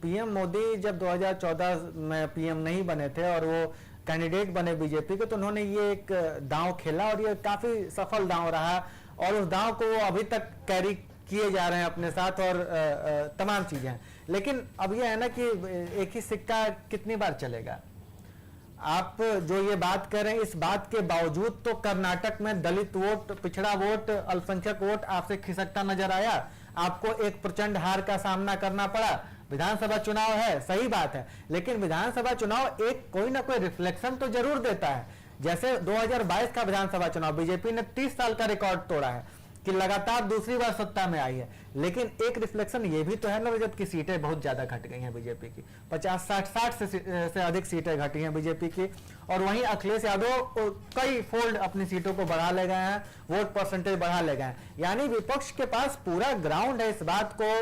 पीएम मोदी जब 2014 में पीएम नहीं बने थे और वो कैंडिडेट बने बीजेपी के, तो उन्होंने ये एक दांव खेला और ये काफी सफल दांव रहा और उस दांव को वो अभी तक कैरी किए जा रहे हैं अपने साथ और तमाम चीजें हैं। लेकिन अब ये है ना कि एक ही सिक्का कितनी बार चलेगा। आप जो ये बात कर रहे हैं, इस बात के बावजूद तो कर्नाटक में दलित वोट, पिछड़ा वोट, अल्पसंख्यक वोट आपसे खिसकता नजर आया। आपको एक प्रचंड हार का सामना करना पड़ा। विधानसभा चुनाव है, सही बात है, लेकिन विधानसभा चुनाव एक कोई ना कोई रिफ्लेक्शन तो जरूर देता है। जैसे 2022 का विधानसभा चुनाव, बीजेपी ने 30 साल का रिकॉर्ड तोड़ा है कि लगातार दूसरी बार सत्ता में आई है, लेकिन एक रिफ्लेक्शन ये भी तो है ना रजत की सीटें बहुत ज्यादा घट गई हैं बीजेपी की। 50-60 से अधिक सीटें घटी हैं बीजेपी की। और वहीं अखिलेश यादव कई फोल्ड अपनी सीटों को बढ़ा ले गए हैं, वोट परसेंटेज बढ़ा ले गए हैं। यानी विपक्ष के पास पूरा ग्राउंड है इस बात को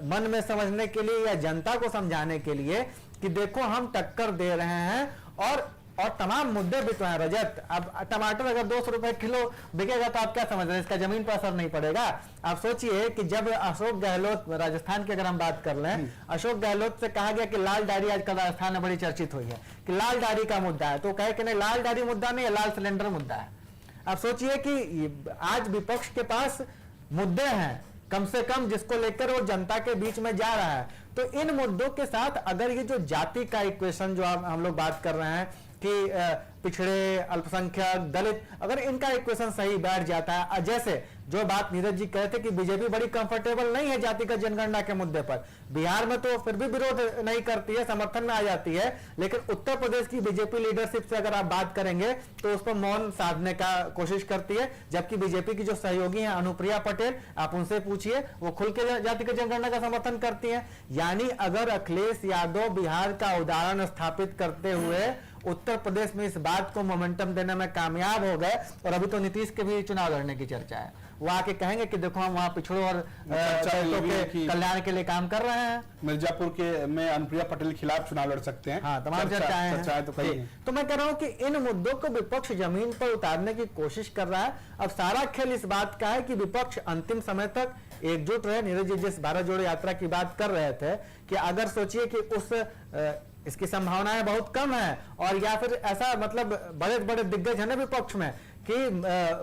मन में समझने के लिए या जनता को समझाने के लिए कि देखो हम टक्कर दे रहे हैं और तमाम मुद्दे भी तो हैं रजत। अब टमाटर अगर 200 रुपए किलो बिकेगा तो आप क्या समझ रहे हैं, इसका जमीन पर असर नहीं पड़ेगा। आप सोचिए कि जब अशोक गहलोत, राजस्थान की अगर हम बात कर लें, अशोक गहलोत से कहा गया कि लाल डायरी आजकल राजस्थान में बड़ी चर्चित हुई है कि लाल डायरी का मुद्दा है, तो कहे कि नहीं लाल डायरी मुद्दा नहीं है, लाल सिलेंडर मुद्दा है। आप सोचिए कि आज विपक्ष के पास मुद्दे हैं कम से कम जिसको लेकर वो जनता के बीच में जा रहा है। तो इन मुद्दों के साथ अगर ये जो जाति का इक्वेशन जो हम लोग बात कर रहे हैं कि पिछड़े, अल्पसंख्यक, दलित, अगर इनका इक्वेशन सही बैठ जाता है, जैसे जो बात नीरज जी कहते थे कि बीजेपी बड़ी कंफर्टेबल नहीं है जातिगत जनगणना के मुद्दे पर, बिहार में तो फिर भी विरोध नहीं करती है, समर्थन में आ जाती है, लेकिन उत्तर प्रदेश की बीजेपी लीडरशिप से अगर आप बात करेंगे तो उस पर मौन साधने का कोशिश करती है। जबकि बीजेपी की जो सहयोगी हैं अनुप्रिया पटेल, आप उनसे पूछिए, वो खुल के जातिगत जनगणना का समर्थन करती है। यानी अगर अखिलेश यादव बिहार का उदाहरण स्थापित करते हुए उत्तर प्रदेश में इस बात को मोमेंटम देने में कामयाब हो गए, और अभी तो नीतीश के भी चुनाव लड़ने की चर्चा है, वो आके कहेंगे कि देखो हम वहां पिछड़ों और के कल्याण के लिए काम कर रहे हैं। मिर्जापुर के में अनुप्रिया पटेल के खिलाफ चुनाव लड़ सकते हैं। हाँ, तमाम चर्चाएं हैं। तो मैं कह रहा हूं कि इन मुद्दों को विपक्ष जमीन पर उतारने की कोशिश कर रहा है। अब सारा खेल इस बात का है कि विपक्ष अंतिम समय तक एकजुट रहे। नीरज जी जिस भारत जोड़ो यात्रा की बात कर रहे थे कि अगर सोचिए कि उस इसकी संभावनाएं बहुत कम है। और या फिर ऐसा मतलब बड़े बड़े दिग्गज है ना विपक्ष में कि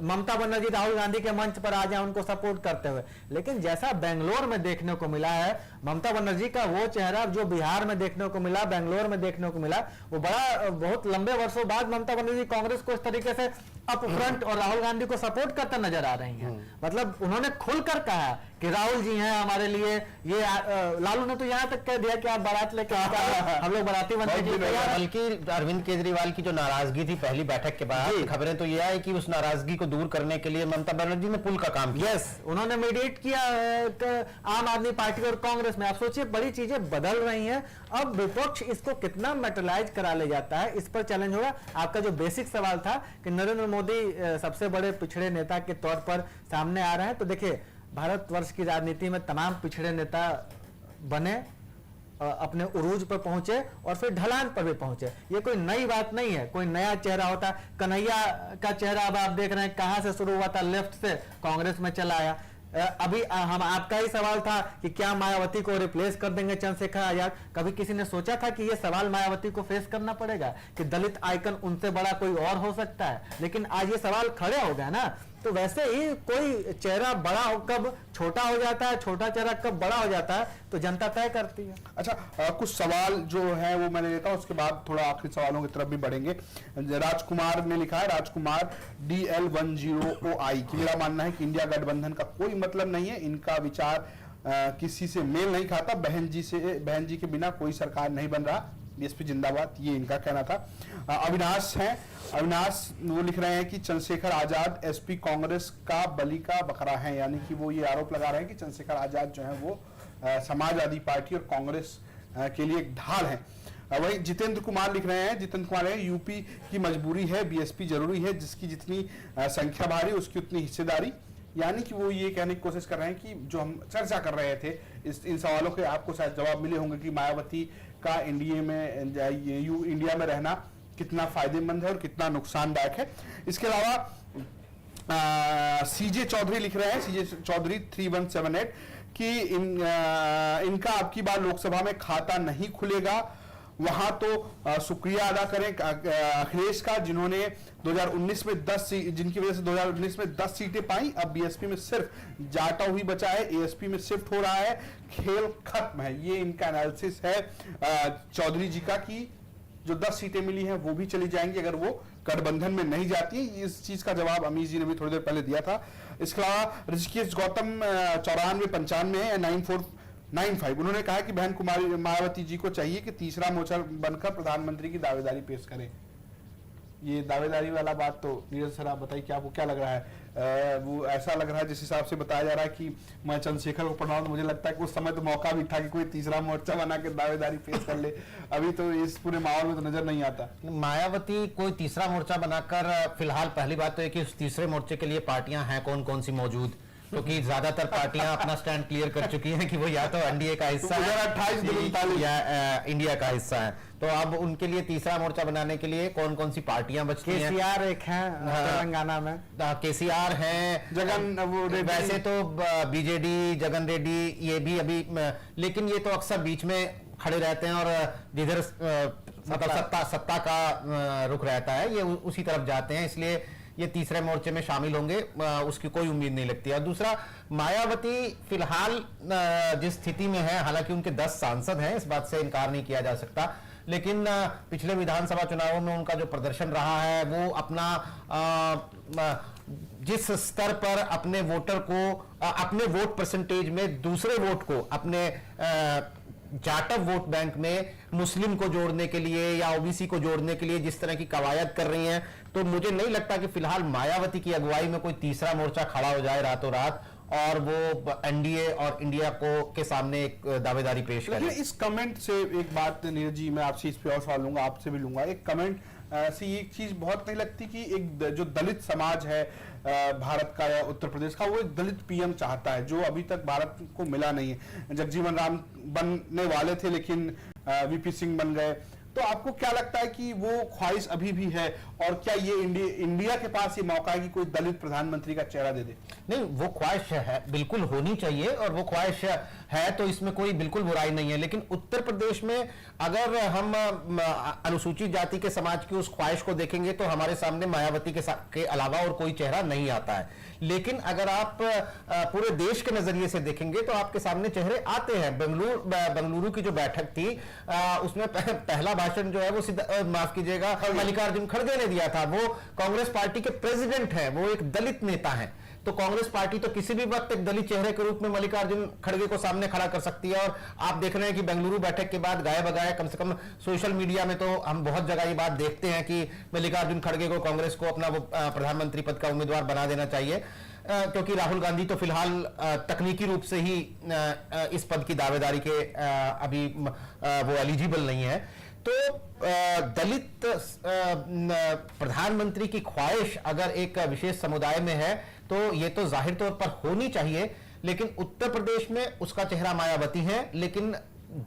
ममता बनर्जी राहुल गांधी के मंच पर आ जाए उनको सपोर्ट करते हुए, लेकिन जैसा बेंगलोर में देखने को मिला है, ममता बनर्जी का वो चेहरा जो बिहार में देखने को मिला, बेंगलोर में देखने को मिला, वो बड़ा बहुत लंबे वर्षों बाद ममता बनर्जी कांग्रेस को इस तरीके से अप फ्रंट और राहुल गांधी को सपोर्ट करते नजर आ रही हैं। मतलब उन्होंने खुलकर कहा कि राहुल जी हैं हमारे लिए, ये लालू ने तो यहां तक कह दिया कि आप बारात लेके हम लोग बाराती बनने के लिए तैयार हैं। बल्कि अरविंद केजरीवाल की जो नाराजगी थी पहली बैठक के बाद, खबरें तो यह है कि उस नाराजगी को दूर करने के लिए ममता बनर्जी ने पुल का काम किया। यस, उन्होंने मीडिएट किया आम आदमी पार्टी और कांग्रेस में। आप सोचिए बड़ी चीजें बदल रही हैं। अब विपक्ष इसको कितना मेटलाइज करा ले जाता है, इस पर चैलेंज होगा। आपका जो बेसिक सवाल था कि नरेंद्र मोदी सबसे बड़े पिछड़े नेता के तौर पर सामने आ रहे हैं, तो देखिए भारतवर्ष की राजनीति में तमाम पिछड़े नेता बने, अपने उरूज पर पहुंचे और फिर ढलान पर भी पहुंचे। ये कोई नई बात नहीं है, कोई नया चेहरा होता। कन्हैया का चेहरा अब आप देख रहे हैं कहां से शुरू हुआ था, लेफ्ट से कांग्रेस में चला आया। अभी हम आपका ही सवाल था कि क्या मायावती को रिप्लेस कर देंगे चंद्रशेखर आजाद। कभी किसी ने सोचा था कि ये सवाल मायावती को फेस करना पड़ेगा कि दलित आइकन उनसे बड़ा कोई और हो सकता है, लेकिन आज ये सवाल खड़े हो गया ना। तो वैसे ही कोई चेहरा बड़ा हो कब छोटा हो जाता है, छोटा चेहरा कब बड़ा हो जाता है, तो जनता तय करती है। अच्छा, कुछ सवाल जो है वो मैंने लेता हूं, उसके बाद थोड़ा आखिरी सवालों की तरफ भी बढ़ेंगे। राजकुमार ने लिखा है, राजकुमार DL10OI कि मेरा मानना है कि इंडिया गठबंधन का कोई मतलब नहीं है, इनका विचार किसी से मेल नहीं खाता, बहन जी के बिना कोई सरकार नहीं बन रहा, बीएसपी जिंदाबाद, ये इनका कहना था। अविनाश हैं, अविनाश वो लिख रहे हैं कि चंद्रशेखर आजाद एसपी कांग्रेस का बलि का बकरा है, यानी कि वो ये आरोप लगा रहे हैं कि चंद्रशेखर आजाद जो है वो समाजवादी पार्टी और कांग्रेस के लिए एक ढाल है। वही जितेंद्र कुमार लिख रहे हैं, जितेंद्र कुमार है यूपी की मजबूरी है, बीएसपी जरूरी है, जिसकी जितनी संख्या भारी उसकी उतनी हिस्सेदारी। यानी कि वो ये कहने की कोशिश कर रहे हैं कि जो हम चर्चा कर रहे थे इन सवालों के आपको शायद जवाब मिले होंगे कि मायावती का इंडिया में रहना कितना फायदेमंद है और कितना नुकसानदायक है। इसके अलावा सीजे चौधरी लिख रहे हैं, सीजे चौधरी 3178 कि इनका अब की बार लोकसभा में खाता नहीं खुलेगा। वहां तो शुक्रिया अदा करें अखिलेश का, जिन्होंने 2019 में 10 जिनकी वजह से 2019 में 10 सीटें पाई। अब बीएसपी में सिर्फ जाटा हुई बचा है, एएसपी में शिफ्ट हो रहा है, खेल खत्म है। ये इनका एनालिसिस है चौधरी जी का कि जो 10 सीटें मिली हैं वो भी चली जाएंगी अगर वो गठबंधन में नहीं जाती है। इस चीज का जवाब अमीर जी ने भी थोड़ी देर पहले दिया था। इसके अलावा ऋषिकेश गौतम 9495 है 9495, उन्होंने कहा कि बहन कुमारी मायावती जी को चाहिए कि तीसरा मोर्चा बनकर प्रधानमंत्री की दावेदारी पेश करें। ये दावेदारी वाला बात तो नीरज सर आप बताइए कि आपको क्या लग रहा है? वो ऐसा लग रहा है जिस हिसाब से बताया जा रहा है कि मैं चंद्रशेखर को पढ़ा तो मुझे लगता है कि उस समय तो मौका भी था कि कोई तीसरा मोर्चा बना के दावेदारी पेश कर ले। अभी तो इस पूरे माहौल में तो नजर नहीं आता। मायावती कोई तीसरा मोर्चा बनाकर, फिलहाल पहली बात तो है कि उस तीसरे मोर्चे के लिए पार्टियां हैं कौन कौन सी मौजूद, क्योंकि ज्यादातर पार्टियां अपना स्टैंड क्लियर कर चुकी हैं कि वो या तो एनडीए का हिस्सा है या इंडिया का हिस्सा है। तो अब उनके लिए तीसरा मोर्चा बनाने के लिए कौन कौन सी पार्टियां बचती हैं? केसीआर एक है तेलंगाना में, केसीआर है, जगन वो वैसे तो बीजेडी जगन रेड्डी ये भी अभी, लेकिन ये तो अक्सर बीच में खड़े रहते हैं और जिधर सत्ता का रुख रहता है ये उसी तरफ जाते हैं, इसलिए ये तीसरे मोर्चे में शामिल होंगे, उसकी कोई उम्मीद नहीं लगती है। और दूसरा, मायावती फिलहाल जिस स्थिति में है, हालांकि उनके 10 सांसद हैं, इस बात से इनकार नहीं किया जा सकता, लेकिन पिछले विधानसभा चुनावों में उनका जो प्रदर्शन रहा है वो अपना जिस स्तर पर अपने वोटर को अपने वोट परसेंटेज में दूसरे वोट को अपने जाटव वोट बैंक में मुस्लिम को जोड़ने के लिए या ओबीसी को जोड़ने के लिए जिस तरह की कवायद कर रही हैं, तो मुझे नहीं लगता कि फिलहाल मायावती की अगुवाई में कोई तीसरा मोर्चा खड़ा हो जाए रातों रात और वो एनडीए और इंडिया के सामने एक दावेदारी पेश करे। इस कमेंट से एक बात नीरज जी, मैं आपसे इस पे और सवाल लूंगा, आपसे भी लूंगा। एक कमेंट से एक चीज बहुत नहीं लगती कि एक जो दलित समाज है भारत का या उत्तर प्रदेश का, वो एक दलित पीएम चाहता है जो अभी तक भारत को मिला नहीं है। जगजीवन राम बनने वाले थे लेकिन वीपी सिंह बन गए, तो आपको क्या लगता है कि वो ख्वाहिश अभी भी है, और क्या ये इंडिया के पास ये मौका है कि कोई दलित प्रधानमंत्री का चेहरा दे दे? नहीं, वो ख्वाहिश है, बिल्कुल होनी चाहिए, और वो ख्वाहिश है तो इसमें कोई बिल्कुल बुराई नहीं है। लेकिन उत्तर प्रदेश में अगर हम अनुसूचित जाति के समाज की उस ख्वाहिश को देखेंगे तो हमारे सामने मायावती के अलावा और कोई चेहरा नहीं आता है। लेकिन अगर आप पूरे देश के नजरिए से देखेंगे तो आपके सामने चेहरे आते हैं। बेंगलुरु की जो बैठक थी उसमें पहला भाषण जो है वो माफ कीजिएगा, मल्लिकार्जुन खड़गे ने दिया था। वो कांग्रेस पार्टी के प्रेसिडेंट हैं, वो एक दलित नेता हैं, तो कांग्रेस पार्टी तो किसी भी वक्त एक दलित चेहरे के रूप में मल्लिकार्जुन खड़गे को सामने खड़ा कर सकती है। और आप देख रहे हैं कि बेंगलुरु बैठक के बाद गाये बगाए कम से कम सोशल मीडिया में तो हम बहुत जगह ये बात देखते हैं कि मल्लिकार्जुन खड़गे को कांग्रेस को अपना वो प्रधानमंत्री पद का उम्मीदवार बना देना चाहिए, क्योंकि राहुल गांधी तो फिलहाल तकनीकी रूप से ही इस पद की दावेदारी के अभी वो एलिजिबल नहीं है। तो दलित प्रधानमंत्री की ख्वाहिश अगर एक विशेष समुदाय में है तो ये तो जाहिर तौर पर होनी चाहिए। लेकिन उत्तर प्रदेश में उसका चेहरा मायावती है, लेकिन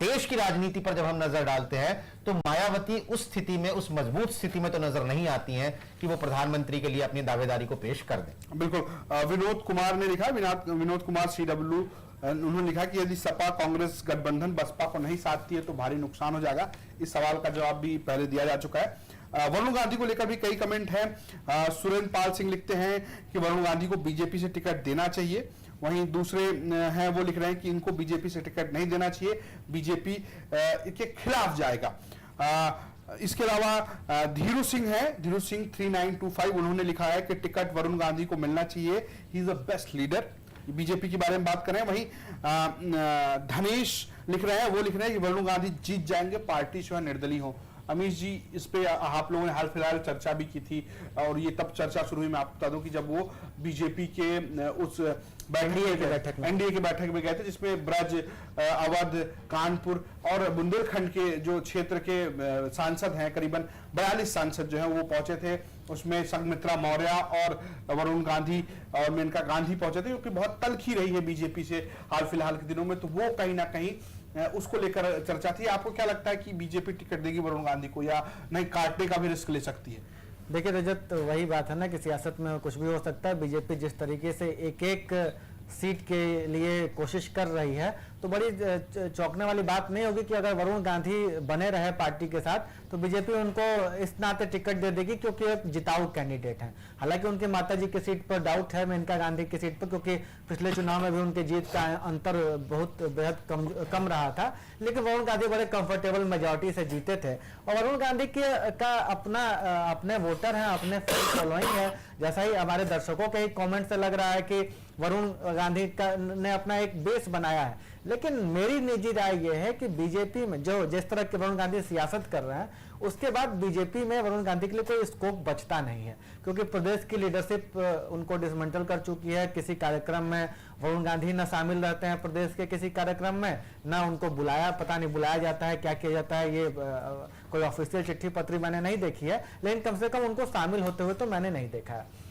देश की राजनीति पर जब हम नजर डालते हैं तो मायावती उस स्थिति में, उस मजबूत स्थिति में तो नजर नहीं आती हैं कि वो प्रधानमंत्री के लिए अपनी दावेदारी को पेश कर दें। बिल्कुल। विनोद कुमार ने लिखा, विनोद कुमार CW, उन्होंने लिखा कि यदि सपा कांग्रेस गठबंधन बसपा को नहीं साधती है तो भारी नुकसान हो जाएगा। इस सवाल का जवाब भी पहले दिया जा चुका है। वरुण गांधी को लेकर भी कई कमेंट हैं। सुरेंद्र पाल सिंह लिखते हैं कि वरुण गांधी को बीजेपी से टिकट देना चाहिए। वहीं दूसरे हैं, वो लिख रहे हैं कि इनको बीजेपी से टिकट नहीं देना चाहिए, बीजेपी के खिलाफ जाएगा। इसके अलावा धीरू सिंह है, धीरू सिंह 3925, उन्होंने लिखा है कि टिकट वरुण गांधी को मिलना चाहिए, he is the best leader. BJP के बारे में बात करें, वहीं धनेश लिख रहे हैं, वो लिख रहे हैं कि वरुण गांधी जीत जाएंगे, पार्टी जो है निर्दलीय हो। अमीश जी, इस पे आप लोगों ने हाल फिलहाल चर्चा भी की थी, और ये तब चर्चा शुरू हुई, मैं आपको बता दूं कि जब वो बीजेपी के उस एनडीए के बैठक में गए थे, जिसमें ब्रज, अवध, कानपुर और बुंदेलखंड के जो क्षेत्र के सांसद हैं, करीबन 42 सांसद जो हैं वो पहुंचे थे। उसमें संघमित्रा मौर्य और वरुण गांधी और मेनका गांधी पहुंचे थे, क्योंकि बहुत तलखी रही है बीजेपी से हाल फिलहाल के दिनों में, तो वो कहीं ना कहीं उसको लेकर चर्चा थी। आपको क्या लगता है कि बीजेपी टिकट देगी वरुण गांधी को, या नहीं काटने का भी रिस्क ले सकती है? देखिए रजत, तो वही बात है ना कि सियासत में कुछ भी हो सकता है। बीजेपी जिस तरीके से एक एक सीट के लिए कोशिश कर रही है, तो बड़ी चौंकने वाली बात नहीं होगी कि अगर वरुण गांधी बने रहे पार्टी के साथ तो बीजेपी उनको इस नाते टिकट दे देगी, क्योंकि एक जिताऊ कैंडिडेट हैं। हालांकि उनके माताजी की सीट पर डाउट है, मेनका गांधी की सीट पर, क्योंकि पिछले चुनाव में भी उनके जीत का अंतर बहुत बेहद कम रहा था, लेकिन वरुण गांधी बड़े कंफर्टेबल मेजोरिटी से जीते थे। और वरुण गांधी का अपने वोटर हैं, अपने फॉलोइंग है। जैसा ही हमारे दर्शकों के कॉमेंट से लग रहा है कि वरुण गांधी ने अपना एक बेस बनाया है, लेकिन मेरी निजी राय यह है कि बीजेपी में जो जिस तरह के वरुण गांधी सियासत कर रहे हैं, उसके बाद बीजेपी में वरुण गांधी के लिए कोई स्कोप बचता नहीं है, क्योंकि प्रदेश की लीडरशिप उनको डिसमेंटल कर चुकी है। किसी कार्यक्रम में वरुण गांधी न शामिल रहते हैं, प्रदेश के किसी कार्यक्रम में न उनको बुलाया, पता नहीं बुलाया जाता है, क्या किया जाता है, ये कोई ऑफिशियल चिट्ठी पत्री मैंने नहीं देखी है, लेकिन कम से कम उनको शामिल होते हुए तो मैंने नहीं देखा है।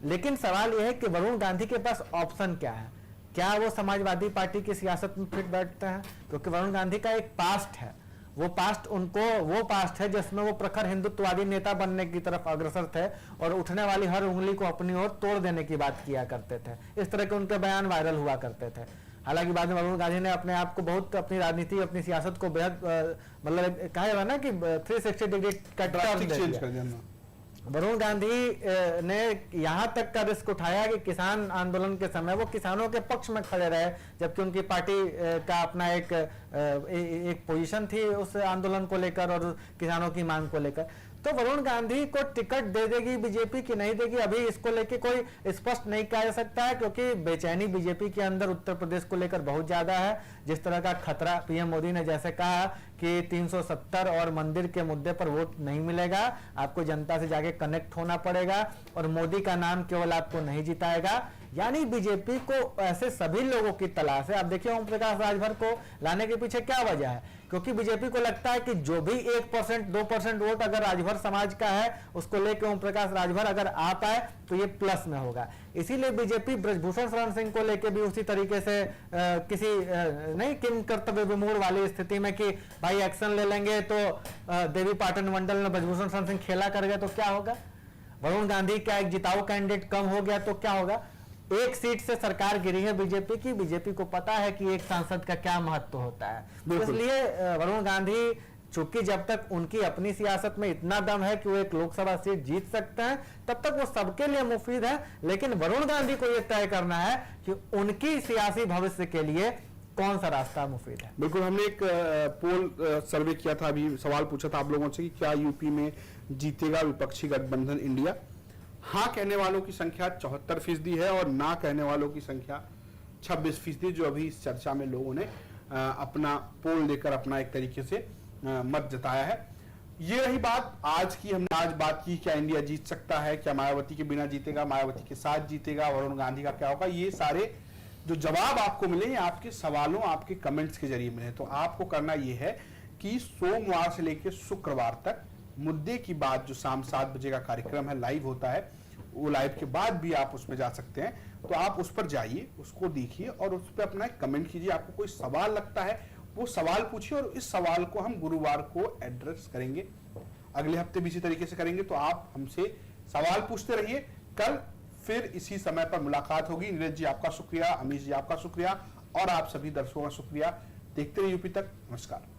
लेकिन सवाल यह है कि वरुण गांधी के पास ऑप्शन क्या है, क्या वो समाजवादी पार्टी की सियासत में फिट बैठते हैं? क्योंकि वरुण गांधी का एक पास्ट है, वो पास्ट है जिसमें वो प्रखर हिंदुत्ववादी नेता बनने की तरफ अग्रसर थे और उठने वाली हर उंगली को अपनी ओर तोड़ देने की बात किया करते थे। इस तरह के उनके बयान वायरल हुआ करते थे। हालांकि बाद में वरुण गांधी ने अपने आप को बहुत, अपनी राजनीति, अपनी सियासत को बेहद, मतलब कहा जाए ना कि 360 डिग्री का टर्न चेंज कर दिया। वरुण गांधी ने यहां तक का रिस्क उठाया कि किसान आंदोलन के समय वो किसानों के पक्ष में खड़े रहे, जबकि उनकी पार्टी का अपना एक पोजीशन थी उस आंदोलन को लेकर और किसानों की मांग को लेकर। तो वरुण गांधी को टिकट दे देगी बीजेपी कि नहीं देगी, अभी इसको लेके कोई स्पष्ट नहीं कहा जा सकता है, क्योंकि बेचैनी बीजेपी के अंदर उत्तर प्रदेश को लेकर बहुत ज्यादा है। जिस तरह का खतरा पीएम मोदी ने जैसे कहा कि 370 और मंदिर के मुद्दे पर वोट नहीं मिलेगा, आपको जनता से जाके कनेक्ट होना पड़ेगा और मोदी का नाम केवल आपको नहीं जिताएगा। यानी बीजेपी को ऐसे सभी लोगों की तलाश है। आप देखिए ओम प्रकाश राजभर को लाने के पीछे क्या वजह है, क्योंकि बीजेपी को लगता है कि जो भी 1% 2% वोट अगर राजभर समाज का है उसको लेकर ओम प्रकाश राजभर अगर आ पाए तो ये प्लस में होगा। इसीलिए बीजेपी ब्रजभूषण शरण सिंह को लेकर भी उसी तरीके से नहीं किन कर्तव्य विमूढ़ वाली स्थिति में कि भाई एक्शन ले लेंगे तो देवी पाटन मंडल में ब्रजभूषण शरण सिंह खेला कर गए तो क्या होगा, वरुण गांधी का एक जिताऊ कैंडिडेट कम हो गया तो क्या होगा। एक सीट से सरकार गिरी है बीजेपी की, बीजेपी को पता है कि एक सांसद का क्या महत्व होता है, तो इसलिए वरुण गांधी चूंकि जब तक उनकी अपनी सियासत में इतना दम है कि वो एक लोकसभा सीट जीत सकते हैं तब तक वो सबके लिए मुफीद है, लेकिन वरुण गांधी को यह तय करना है कि उनकी सियासी भविष्य के लिए कौन सा रास्ता मुफीद है। बिल्कुल, हमने एक पोल सर्वे किया था, अभी सवाल पूछा था आप लोगों से कि क्या यूपी में जीतेगा विपक्षी गठबंधन इंडिया। हाँ कहने वालों की संख्या 74% है और ना कहने वालों की संख्या 26%, जो अभी इस चर्चा में लोगों ने अपना पोल देकर अपना एक तरीके से मत जताया है। ये रही बात आज की, हमने आज बात की क्या इंडिया जीत सकता है, क्या मायावती के बिना जीतेगा, मायावती के साथ जीतेगा, वरुण गांधी का क्या होगा। ये सारे जो जवाब आपको मिले ये आपके सवालों, आपके कमेंट्स के जरिए मिले। तो आपको करना ये है कि सोमवार से लेकर शुक्रवार तक मुद्दे की बात जो शाम 7 बजे का कार्यक्रम है लाइव होता है, वो लाइव के बाद भी आप उसमें जा सकते हैं, तो आप उस पर जाइए, उसको देखिए और उस पर अपना एक कमेंट कीजिए। आपको कोई सवाल लगता है वो सवाल पूछिए और इस सवाल को हम गुरुवार को एड्रेस करेंगे, अगले हफ्ते भी इसी तरीके से करेंगे। तो आप हमसे सवाल पूछते रहिए, कल फिर इसी समय पर मुलाकात होगी। नीरज जी आपका शुक्रिया, अमीश जी आपका शुक्रिया और आप सभी दर्शकों का शुक्रिया। देखते रहिए यूपी तक। नमस्कार।